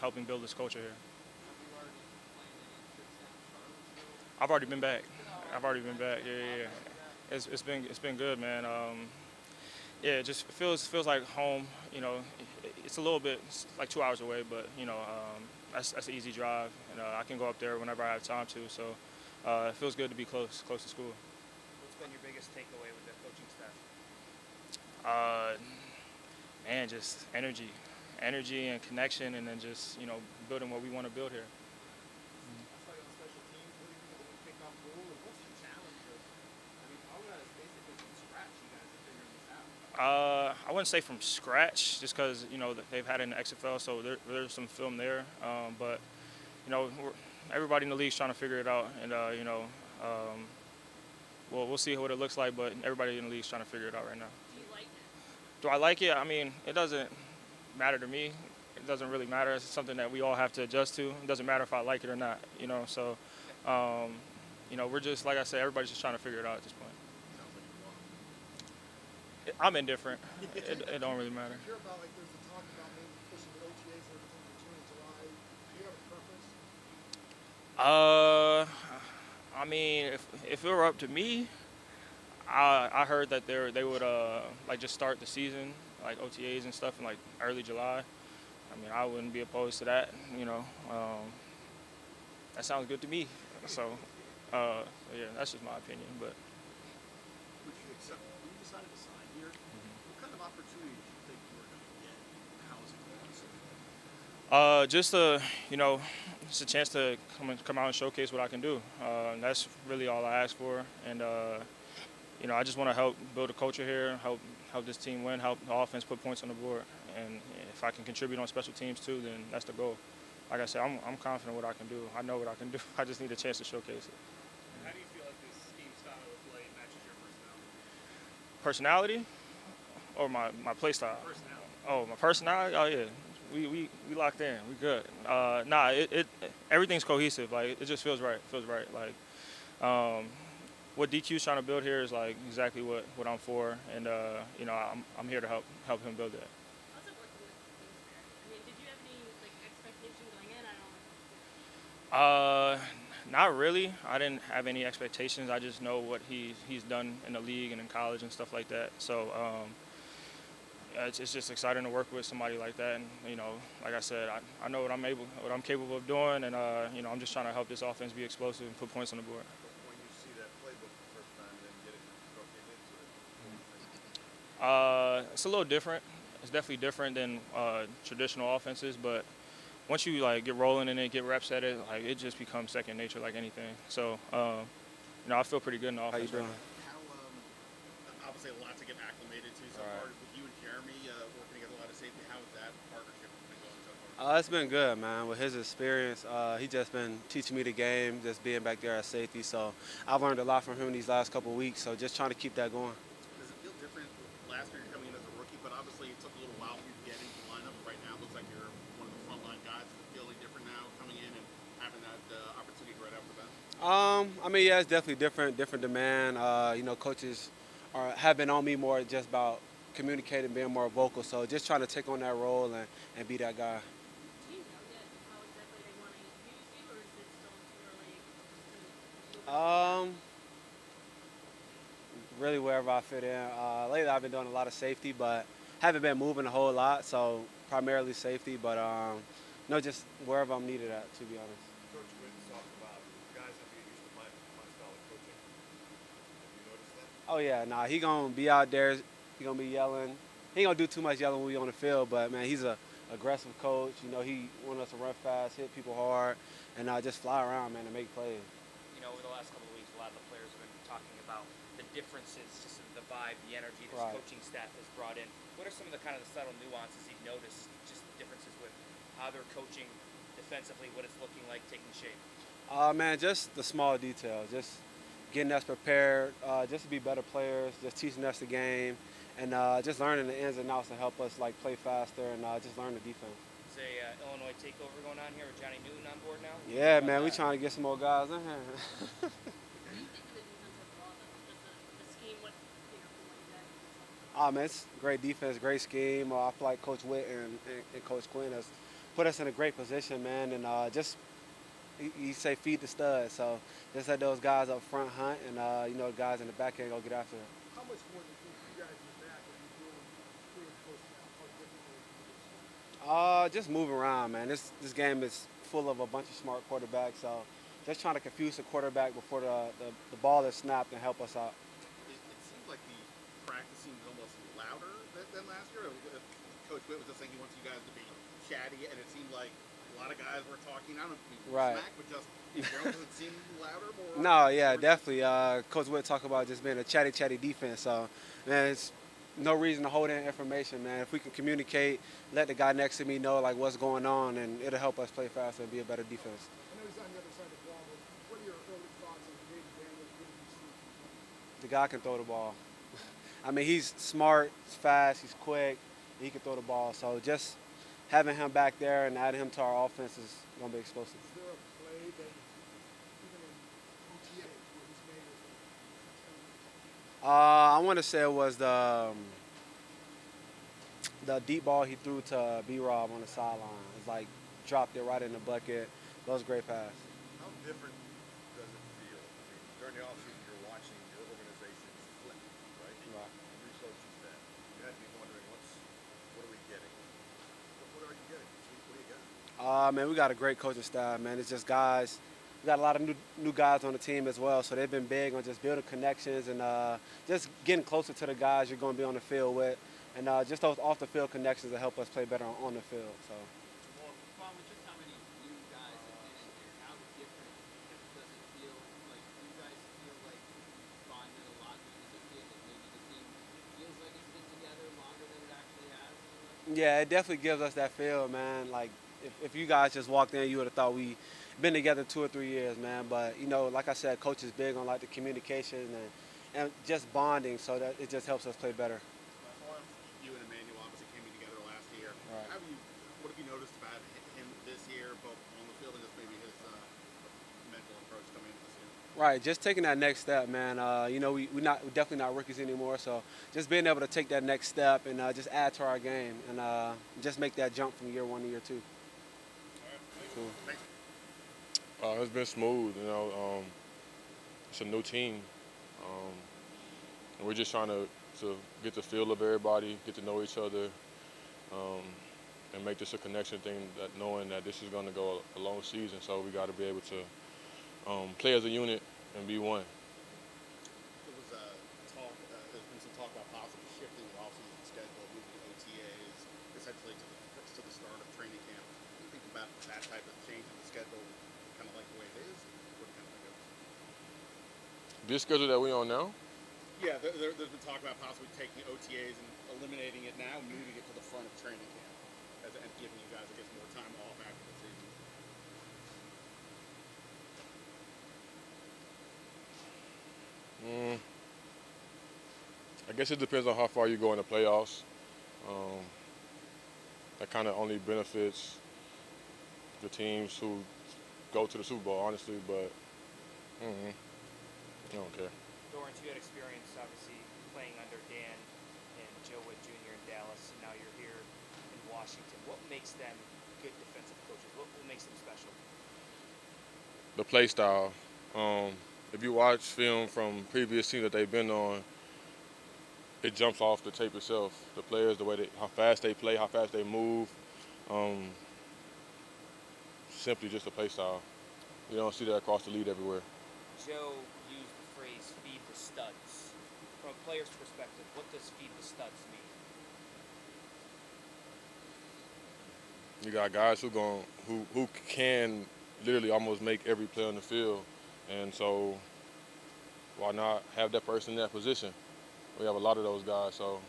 helping build this culture here. Have you already planned any trips down to Charlottesville? I've already been back. Yeah. It's been good, man. Yeah, it just feels like home. It's a little bit, it's like 2 hours away, but that's an easy drive, and I can go up there whenever I have time to. So it feels good to be close to school. What's been your biggest takeaway with the coaching staff? Man, just energy and connection, and then just building what we want to build here. I saw you on special teams. What do you think of the new kickoff rule, and what's the challenge of? I mean, almost basically from scratch, you guys are figuring this out. I wouldn't say from scratch, just because they've had it in the XFL, so there's some film there. But everybody in the league's trying to figure it out, and we'll see what it looks like. But everybody in the league's trying to figure it out right now. Do you like it? Do I like it? I mean, it doesn't matter to me. It doesn't really matter. It's something that we all have to adjust to. It doesn't matter if I like it or not. So we're just, like I said, everybody's just trying to figure it out at this point. I'm indifferent. It don't really matter. I hear about like there's a talk about maybe pushing the OTAs and everything to June and July. Do you have a preference? I mean, if it were up to me, I heard that they would like just start the season, like OTAs and stuff, in like early July. I mean, I wouldn't be opposed to that. That sounds good to me. So yeah, that's just my opinion. But When you decided to sign here, what kind of opportunity did you think you were going to get? How is it going so far? Just it's a chance to come out and showcase what I can do. That's really all I ask for, and I just want to help build a culture here, help this team win, help the offense put points on the board, and if I can contribute on special teams too, then that's the goal. Like I said, I'm confident what I can do. I know what I can do. I just need a chance to showcase it. How do you feel like this scheme style of play matches your personality? Personality, or my play style? Personality. Oh, my personality? Oh yeah, we locked in. We good. Nah, everything's cohesive. Like it just feels right. Feels right. Like what DQ's trying to build here is like exactly what I'm for, and you know I'm here to help him build that. How's it working with Kingsbury? I mean, did you have any like expectation going in? I don't Not really. I didn't have any expectations. I just know what he's done in the league and in college and stuff like that. So it's just exciting to work with somebody like that. And you know, like I said, I know what I'm capable of doing, and you know, I'm just trying to help this offense be explosive and put points on the board. When you see that playbook the first time and then get into it, It's a little different. It's definitely different than traditional offenses, but once you like get rolling in it, get reps at it, like it just becomes second nature like anything. So, you know, I feel pretty good in the offense. How you doing? How, obviously a lot to get acclimated to so far. With you and Jeremy working together a lot of safety, how has that partnership been going so far? It's been good, man. With his experience, he just been teaching me the game, just being back there at safety. So I've learned a lot from him these last couple of weeks. So just trying to keep that going. Does it feel different? Last year you're coming in as a rookie, but obviously it took a little while for you to get into the lineup. Right now it looks like you're one of the frontline guys. Does it feel any different now coming in and having that opportunity right off the bat? I mean, yeah, it's definitely different demand. You know, coaches have been on me more just about communicating, being more vocal. So just trying to take on that role and be that guy. do you know yet how exactly they want to use you, or is it still too early to move? Really wherever I fit in. Lately I've been doing a lot of safety, but haven't been moving a whole lot. So primarily safety, but no, just wherever I'm needed at, to be honest. Coach Quinn talked about guys not being used to my style of coaching. Have you noticed that? Oh yeah, nah, he gonna be out there. He gonna be yelling. He ain't gonna do too much yelling when we on the field, but man, he's a aggressive coach. You know, he want us to run fast, hit people hard, and just fly around, man, and make plays. You know, over the last couple of weeks, a lot of the players have been talking about the differences, just in the vibe, the energy this Right. coaching staff has brought in. What are some of the kind of the subtle nuances you've noticed, just differences with how they're coaching defensively, what it's looking like, taking shape? Man, just the small details, just getting us prepared, just to be better players, just teaching us the game, and just learning the ins and outs to help us like play faster and just learn the defense. Is a Illinois takeover going on here with Johnny Newton on board now? Yeah, man, we trying to get some more guys in here. What do you think of the defense overall, though? Just the scheme, what from what you guys saw? Man, it's great defense, great scheme. I feel like Coach Whitt and Coach Quinn has put us in a great position, man, and just he say feed the studs. So just let those guys up front hunt, and you know, the guys in the back end go get after it. How much more do you think you guys are back are you doing pre and post now? How difficult is it? Just move around, man. This game is full of a bunch of smart quarterbacks, so just trying to confuse the quarterback before the ball is snapped and help us out. It seems like the practice seems almost louder than last year. Coach Whitt was just saying he wants you guys to be chatty, and it seemed like a lot of guys were talking. I don't know if we Right. smack, but just in general, does it seem louder, more? No, yeah, definitely. Coach Whitt talk about just being a chatty defense. So, man, it's no reason to hold in information, man. If we can communicate, let the guy next to me know like what's going on, and it'll help us play faster and be a better defense. I know he's on the other side of the ball, but what are your early thoughts on Jamin? What did you see? The guy can throw the ball. I mean, he's smart, he's fast, he's quick, he can throw the ball. So just having him back there and adding him to our offense is going to be explosive. Is there a play that, even in OTA, where he's made it? I want to say it was the deep ball he threw to B-Rob on the sideline. It's like dropped it right in the bucket. That was a great pass. How different does it feel? I mean, during the offseason, you're watching your organizations flip, right? Right. Every coaching staff. You had to be wondering, what are we getting? What are you getting? What do you got? Man, we got a great coaching staff, man. It's just guys. We got a lot of new guys on the team as well, so they've been big on just building connections and just getting closer to the guys you're going to be on the field with, and just those off-the-field connections that help us play better on the field. So. Quan, with just how many new guys have been in here, how different does it feel? Like, do you guys feel like you find that a lot being associated that maybe the team feels like it's been together longer than it actually has? Yeah, it definitely gives us that feel, man. Like, if you guys just walked in, you would have thought we been together 2 or 3 years, man. But, you know, like I said, coach is big on, like, the communication and just bonding, so that it just helps us play better. You and Emmanuel obviously came in together last Right, just taking that next step, man. We're definitely not rookies anymore. So just being able to take that next step and just add to our game and just make that jump from year one to year two. Cool. It's been smooth. It's a new team. And we're just trying to get the feel of everybody, get to know each other, and make this a connection thing. That knowing that this is going to go a long season, so we got to be able to play as a unit and be one. There was there's been some talk about possibly shifting the offseason schedule, moving the OTAs essentially to the start of training camp. What do you think about that type of change in the schedule, kind of like the way it is? What do you kind of think of it? This schedule that we're on now, Yeah, there's been talk about possibly taking OTAs and eliminating it now, moving it to the front of training camp, and giving you guys, I guess, more time off after the season. I guess it depends on how far you go in the playoffs. That kind of only benefits the teams who go to the Super Bowl, honestly, but I don't care. Dorance, you had experience, obviously, playing under Dan and Joe Whitt Jr. in Dallas, and now you're here in Washington. What makes them good defensive coaches? What makes them special? The play style. If you watch film from previous teams that they've been on, it jumps off the tape itself. The players, how fast they play, how fast they move. Simply just the play style. You don't see that across the league everywhere. Joe used the phrase "feed the studs." From a player's perspective, what does "feed the studs" mean? You got guys who can literally almost make every play on the field, and so why not have that person in that position? We have a lot of those guys, so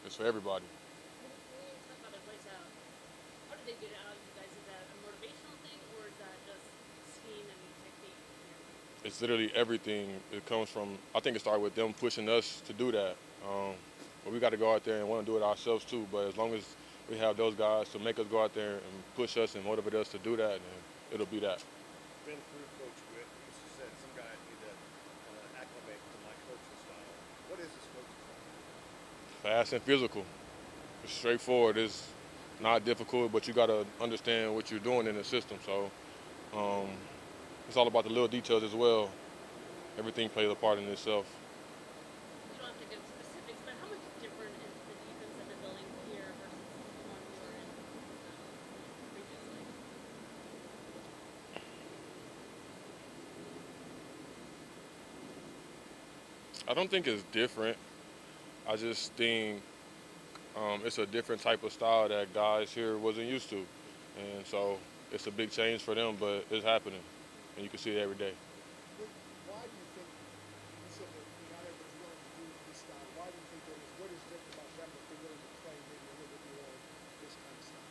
it's for everybody. When you talk about advice out, how do they get it out of you guys? Is that a motivational thing, or is that just scheme and technique? It's literally everything. It comes from, I think it started with them pushing us to do that. But we got to go out there and want to do it ourselves too. But as long as we have those guys to make us go out there and push us and motivate us to do that, then it'll be that. Been through Coach Whitt. Used to said some guys need to acclimate to my coaching style. What is this coaching style? Fast and physical. It's straightforward. It's not difficult, but you got to understand what you're doing in the system. So it's all about the little details as well. Everything plays a part in itself. You don't have to give specifics, but how much different is the defense that they're building here versus the one you were in previously? I don't think it's different. I just think it's a different type of style that guys here wasn't used to. And so it's a big change for them, but it's happening. And you can see it every day. Why do you think you said that not everyone's willing to do this style? Why do you think that is? What is different about them that they're willing to play maybe a little bit more this kind of style?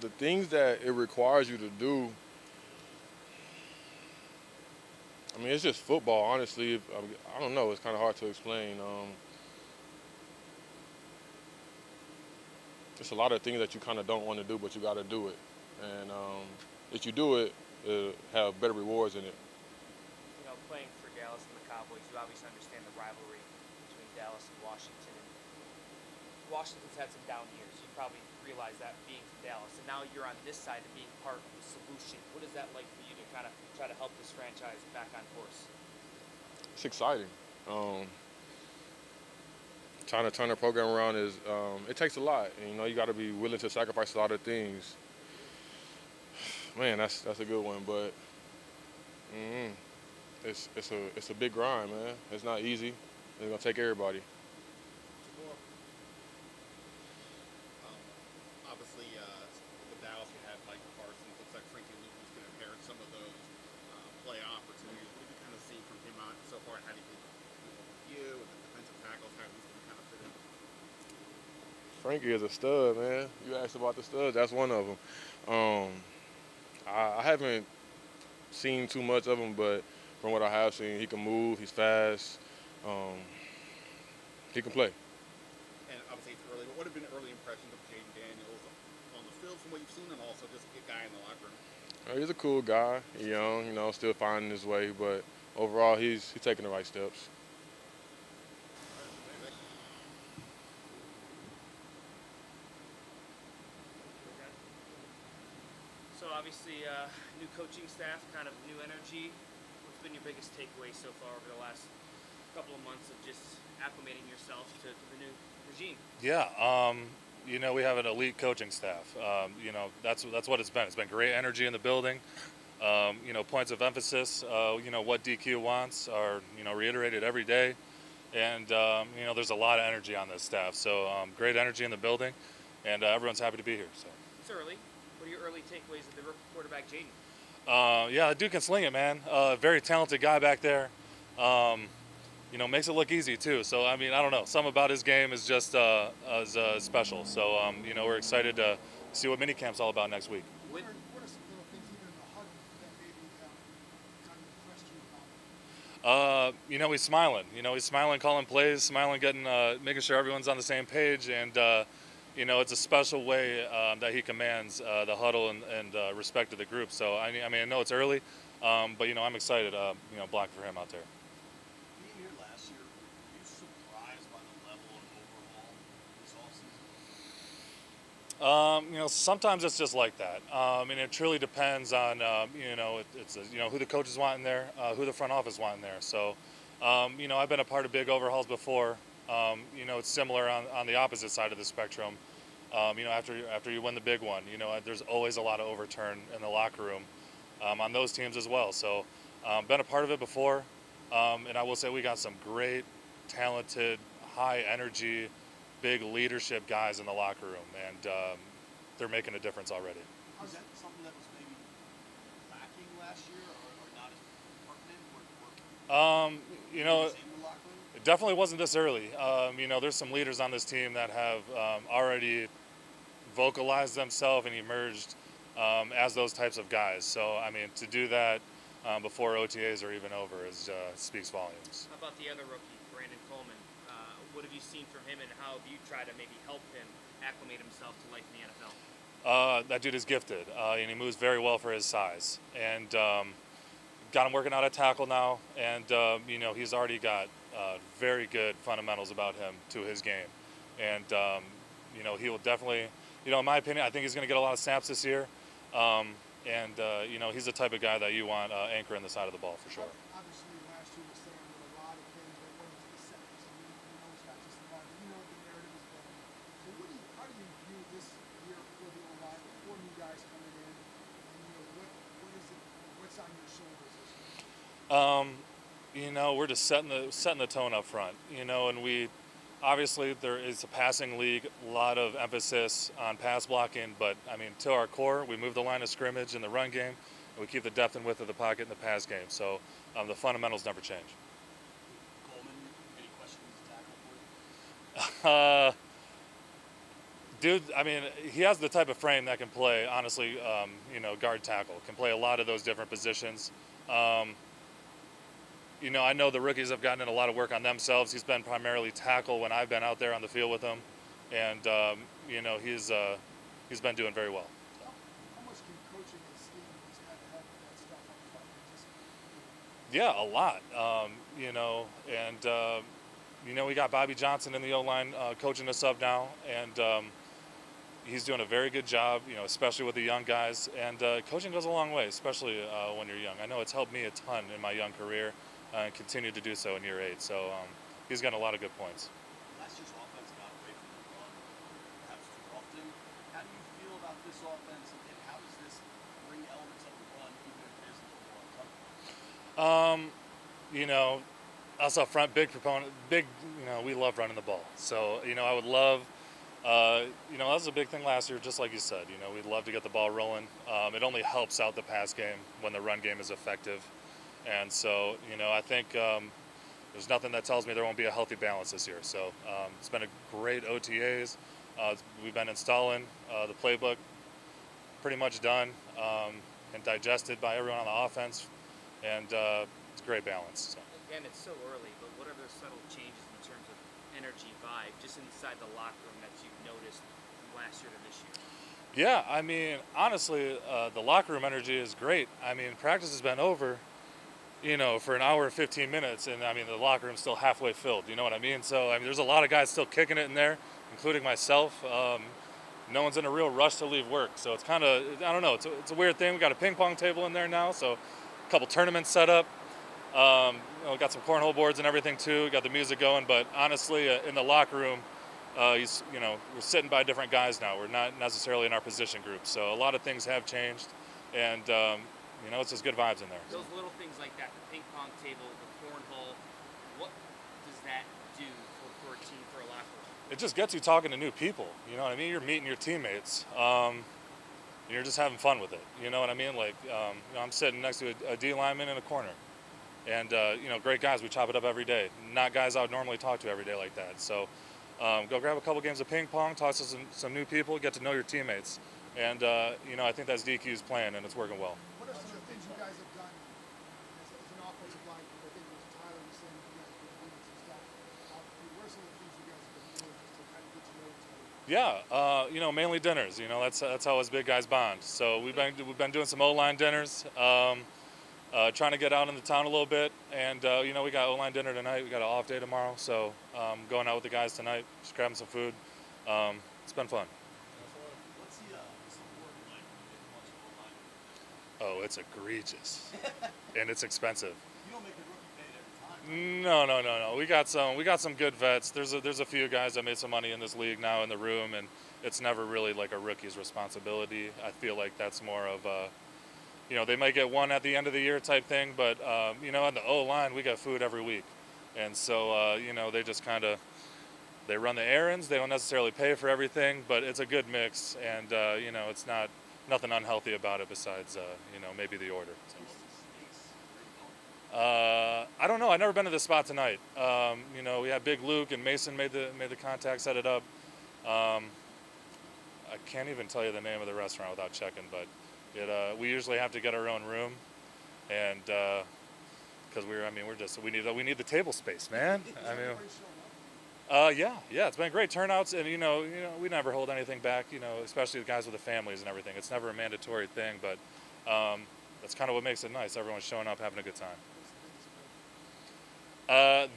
The things that it requires you to do, I mean, it's just football, honestly. I don't know. It's kind of hard to explain. It's a lot of things that you kind of don't want to do, but you got to do it. And if you do it, it'll have better rewards in it. You know, playing for Dallas and the Cowboys, you obviously understand the rivalry between Dallas and Washington. And Washington's had some down years. You probably realize that being from Dallas. And now you're on this side of being part of the solution. What is that like for you to kind of try to help this franchise back on course? It's exciting. Trying to turn the program around is it takes a lot. And, you know, you got to be willing to sacrifice a lot of things. Man, that's a good one, but it's a big grind, man. It's not easy. It's gonna take everybody. Obviously, with Dallas, you have Mike Parsons. Looks like Frankie Luton's going to inherit some of those play opportunities. What have you kind of seen from him on so far? And how do you think you and the defensive tackles, how he's going to kind of fit in? Frankie is a stud, man. You asked about the studs. That's one of them. I haven't seen too much of him, but from what I have seen, he can move. He's fast. He can play. And obviously it's early, but what have been early impressions of Jaden Daniels on the field from what you've seen, and also just a guy in the locker room? He's a cool guy. He's young, still finding his way, but overall, he's taking the right steps. So obviously, new coaching staff, kind of new energy. What's been your biggest takeaway so far over the last couple of months of just acclimating yourself to the new regime? Yeah, we have an elite coaching staff. That's what it's been. It's been great energy in the building. Points of emphasis. What DQ wants are reiterated every day, and there's a lot of energy on this staff. So great energy in the building, and everyone's happy to be here. So It's early. What are your early takeaways of the rookie quarterback, Jamin? yeah, the dude can sling it, man. Very talented guy back there. Makes it look easy too. So I don't know. Something about his game is just special. So we're excited to see what minicamp's all about next week. What are some little things even in the huddle that maybe kind of impressed you about him? He's smiling. He's smiling, calling plays, smiling, making sure everyone's on the same page, and it's a special way that he commands the huddle and respect of the group. So I know it's early, but I'm excited. Blocking for him out there. Being here last year, were you surprised by the level of overhaul this offseason? Sometimes it's just like that. It truly depends on, who the coaches want in there, who the front office want in there. So, I've been a part of big overhauls before. It's similar on the opposite side of the spectrum. After you win the big one, there's always a lot of overturn in the locker room on those teams as well. So, been a part of it before. And I will say we got some great, talented, high energy, big leadership guys in the locker room, and they're making a difference already. Was that something that was maybe lacking last year or not as pertinent? In the locker room? It definitely wasn't this early. There's some leaders on this team that have already vocalized themselves and emerged as those types of guys. So, to do that before OTAs are even over speaks volumes. How about the other rookie, Brandon Coleman? What have you seen from him, and how have you tried to maybe help him acclimate himself to life in the NFL? That dude is gifted, and he moves very well for his size. And got him working out at tackle now, and he's already got very good fundamentals about him to his game. And he will definitely, in my opinion, I think he's going to get a lot of snaps this year. He's the type of guy that you want anchoring the side of the ball for sure. Obviously, last year was saying there were a lot of things that went into the sentence. It's not just the line, but what the narrative has been. So how do you view this year for the O-line with 4 new guys coming in, and what is it? What's on your shoulders this year? We're just setting the tone up front. And we obviously there is a passing league, a lot of emphasis on pass blocking, but to our core, we move the line of scrimmage in the run game, and we keep the depth and width of the pocket in the pass game. So the fundamentals never change. Coleman, any questions tackle for you? Dude, he has the type of frame that can play, honestly, guard tackle, can play a lot of those different positions. I know the rookies have gotten in a lot of work on themselves. He's been primarily tackle when I've been out there on the field with him, and he's been doing very well. How much can coaching and schemes kind of help with that stuff on the front? Yeah, a lot. We got Bobby Johnson in the O-line coaching us up now, and he's doing a very good job, especially with the young guys. And coaching goes a long way, especially when you're young. I know it's helped me a ton in my young career, and continue to do so in year 8. So he's gotten a lot of good points. Last year's offense got away from the run perhaps too often. How do you feel about this offense, and how does this bring elements of the run, even if it is a little more uncomfortable? Us up front, big proponent, we love running the ball. So, I would love, that was a big thing last year, just like you said. We'd love to get the ball rolling. It only helps out the pass game when the run game is effective. And so, I think there's nothing that tells me there won't be a healthy balance this year. So it's been a great OTAs. We've been installing the playbook, pretty much done and digested by everyone on the offense. And it's a great balance. So. Again, it's so early, but what are the subtle changes in terms of energy, vibe, just inside the locker room that you've noticed from last year to this year? Yeah, I mean, honestly, the locker room energy is great. I mean, practice has been over, for an hour and 15 minutes, and I mean, the locker room's still halfway filled. You know what I mean? So, I mean, there's a lot of guys still kicking it in there, including myself. No one's in a real rush to leave work, so it's kind of, I don't know, it's a weird thing. We got a ping pong table in there now, so a couple tournaments set up. We got some cornhole boards and everything too. We got the music going, but honestly, in the locker room, we're sitting by different guys now. We're not necessarily in our position group, so a lot of things have changed, and it's just good vibes in there. Those little things like that, the ping pong table, the cornhole, what does that do for a team, for a locker room? It just gets you talking to new people. You know what I mean? You're meeting your teammates. You're just having fun with it. You know what I mean? Like, I'm sitting next to a D lineman in a corner. And, great guys. We chop it up every day. Not guys I would normally talk to every day like that. So go grab a couple games of ping pong, talk to some new people, get to know your teammates. And, I think that's DQ's plan, and it's working well. What are some of the things you guys have done as an offensive line? I think it was Tyler was saying you guys have been doing some stuff. What are some of the things you guys have been doing just to kind of get to know each other? Yeah, mainly dinners. That's how us big guys bond. So we've been doing some O-line dinners, trying to get out in the town a little bit. And we got O-line dinner tonight. We got an off day tomorrow, so going out with the guys tonight, just grabbing some food. It's been fun. What's the support like Oh, it's egregious, and it's expensive. You don't make the rookie pay it every time. No. We got some good vets. There's a few guys that made some money in this league now in the room, and it's never really like a rookie's responsibility. I feel like that's more of a, they might get one at the end of the year type thing, but on the O-line we get food every week, and so they just they run the errands. They don't necessarily pay for everything, but it's a good mix, and it's nothing unhealthy about it besides maybe the order. So. I don't know. I've never been to this spot tonight. We had Big Luke and Mason made the contact, set it up. I can't even tell you the name of the restaurant without checking, but we usually have to get our own room, and because we need the table space, man. Yeah, it's been great turnouts, and we never hold anything back. Especially the guys with the families and everything. It's never a mandatory thing, but that's kind of what makes it nice. Everyone's showing up, having a good time.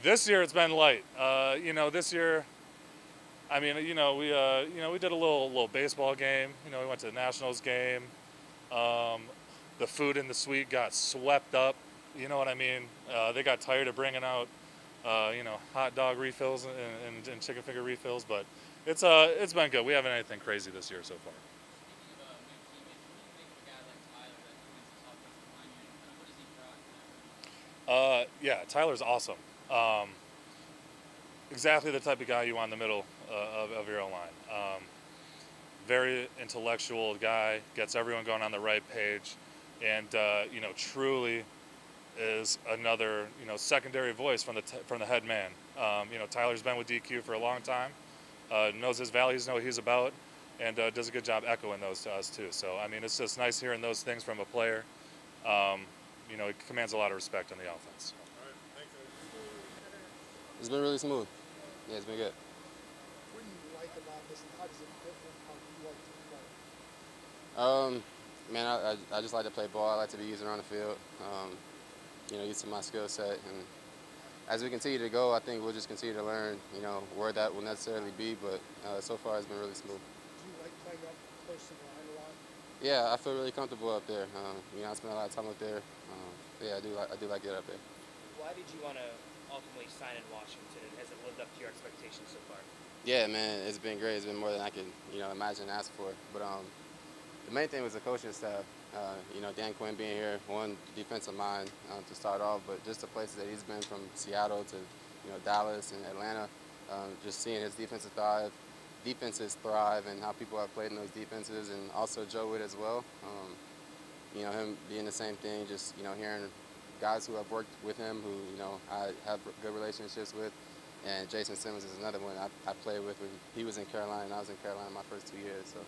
This year it's been light. This year, we did a little baseball game. We went to the Nationals game. The food in the suite got swept up. You know what I mean? They got tired of bringing out, hot dog refills and chicken finger refills, but it's been good. We haven't had anything crazy this year so far. Yeah, Tyler's awesome. Exactly the type of guy you want in the middle of your O-line. Very intellectual guy, gets everyone going on the right page, and truly is another secondary voice from the head man. Tyler's been with DQ for a long time, knows his values, know what he's about, and does a good job echoing those to us too. So it's just nice hearing those things from a player. He commands a lot of respect on the offense. It's been really smooth. Yeah, it's been good. What do you like about this, and how does it fit with how you like to play? Man, I just like to play ball. I like to be used around the field. Used to my skill set, and as we continue to go, I think we'll just continue to learn. Where that will necessarily be, but so far it's been really smooth. Do you like playing up close to the line a lot? Yeah, I feel really comfortable up there. I spend a lot of time up there. I do like it up there. Why did you want to ultimately sign in Washington, and has it lived up to your expectations so far? Yeah, man, it's been great. It's been more than I could, imagine and ask for. But the main thing was the coaching staff. Dan Quinn being here, one defensive mind to start off, but just the places that he's been from Seattle to, Dallas and Atlanta, just seeing his defenses thrive and how people have played in those defenses, and also Joe Whitt as well. Him being the same thing, just, hearing guys who have worked with him who, I have good relationships with. And Jason Simmons is another one I played with when he was in Carolina and I was in Carolina my first 2 years. So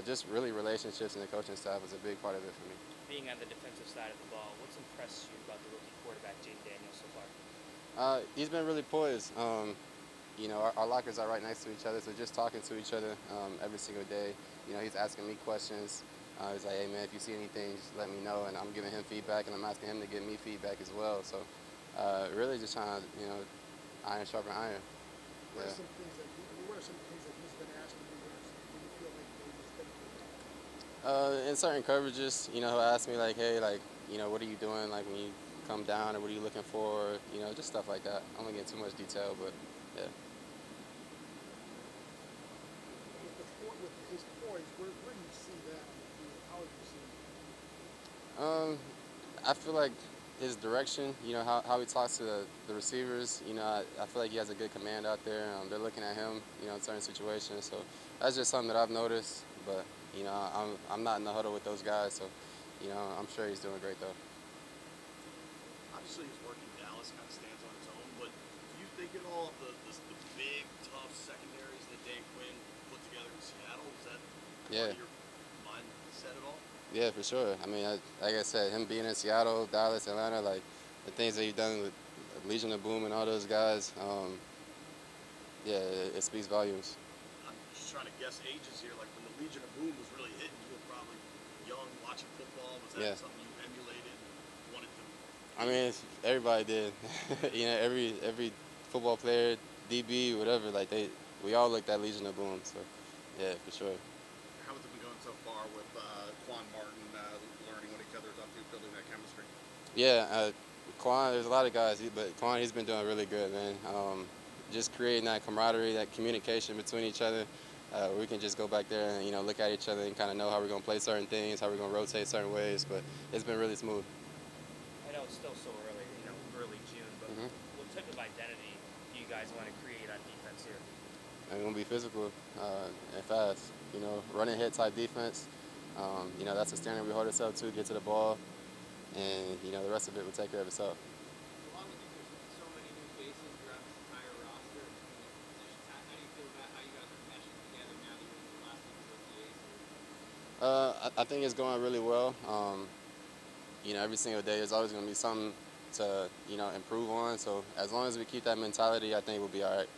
just really relationships and the coaching staff was a big part of it for me. Being on the defensive side of the ball, what's impressed you about the rookie quarterback, Jamin Daniels, so far? He's been really poised. Our lockers are right next to each other, so just talking to each other every single day, he's asking me questions. He's like, hey man, if you see anything, just let me know, and I'm giving him feedback, and I'm asking him to give me feedback as well. So really just trying to, iron sharpen iron. What Yeah. are some things that he's been asking you where you feel like maybe it's been In certain coverages, he'll ask me like, hey, like, what are you doing like when you come down, or what are you looking for, just stuff like that. I don't get too much detail, but yeah. with his poise? Where do you see that on the field? How do you see it? I feel like his direction, how he talks to the receivers, I feel like he has a good command out there. They're looking at him, in certain situations. So that's just something that I've noticed. But, I'm not in the huddle with those guys, so, I'm sure he's doing great though. Obviously, his work in Dallas kind of stands on its own, but do you think at all of the big, tough secondaries that Dan Quinn put together in Seattle, is that part of your mindset at all? Yeah, for sure. I mean, like I said, him being in Seattle, Dallas, Atlanta, like the things that he's done with Legion of Boom and all those guys, it speaks volumes. I'm just trying to guess ages here. Like when the Legion of Boom was really hitting, you were probably young, watching football. Was that something you emulated, wanted to? I mean, everybody did. Every football player, DB, whatever, like we all looked at Legion of Boom. So, yeah, for sure. How has it been going so far with Quan Martin learning what each other's up to, building that chemistry? Yeah, Quan, there's a lot of guys, but Quan, he's been doing really good, man. Just creating that camaraderie, that communication between each other. We can just go back there and, look at each other and kind of know how we're going to play certain things, how we're going to rotate certain ways, but it's been really smooth. I know it's still so early, early June, but what type of identity do you guys want to create on defense here? I'm going to be physical and fast, running hit type defense. That's the standard we hold ourselves to, get to the ball, and, the rest of it will take care of itself. Along with there's so many new faces throughout this entire roster and positions, how do you feel about how you guys are meshing together now that you're in the last week of OTAs? I think it's going really well. Every single day there's always going to be something to, improve on. So as long as we keep that mentality, I think we'll be all right.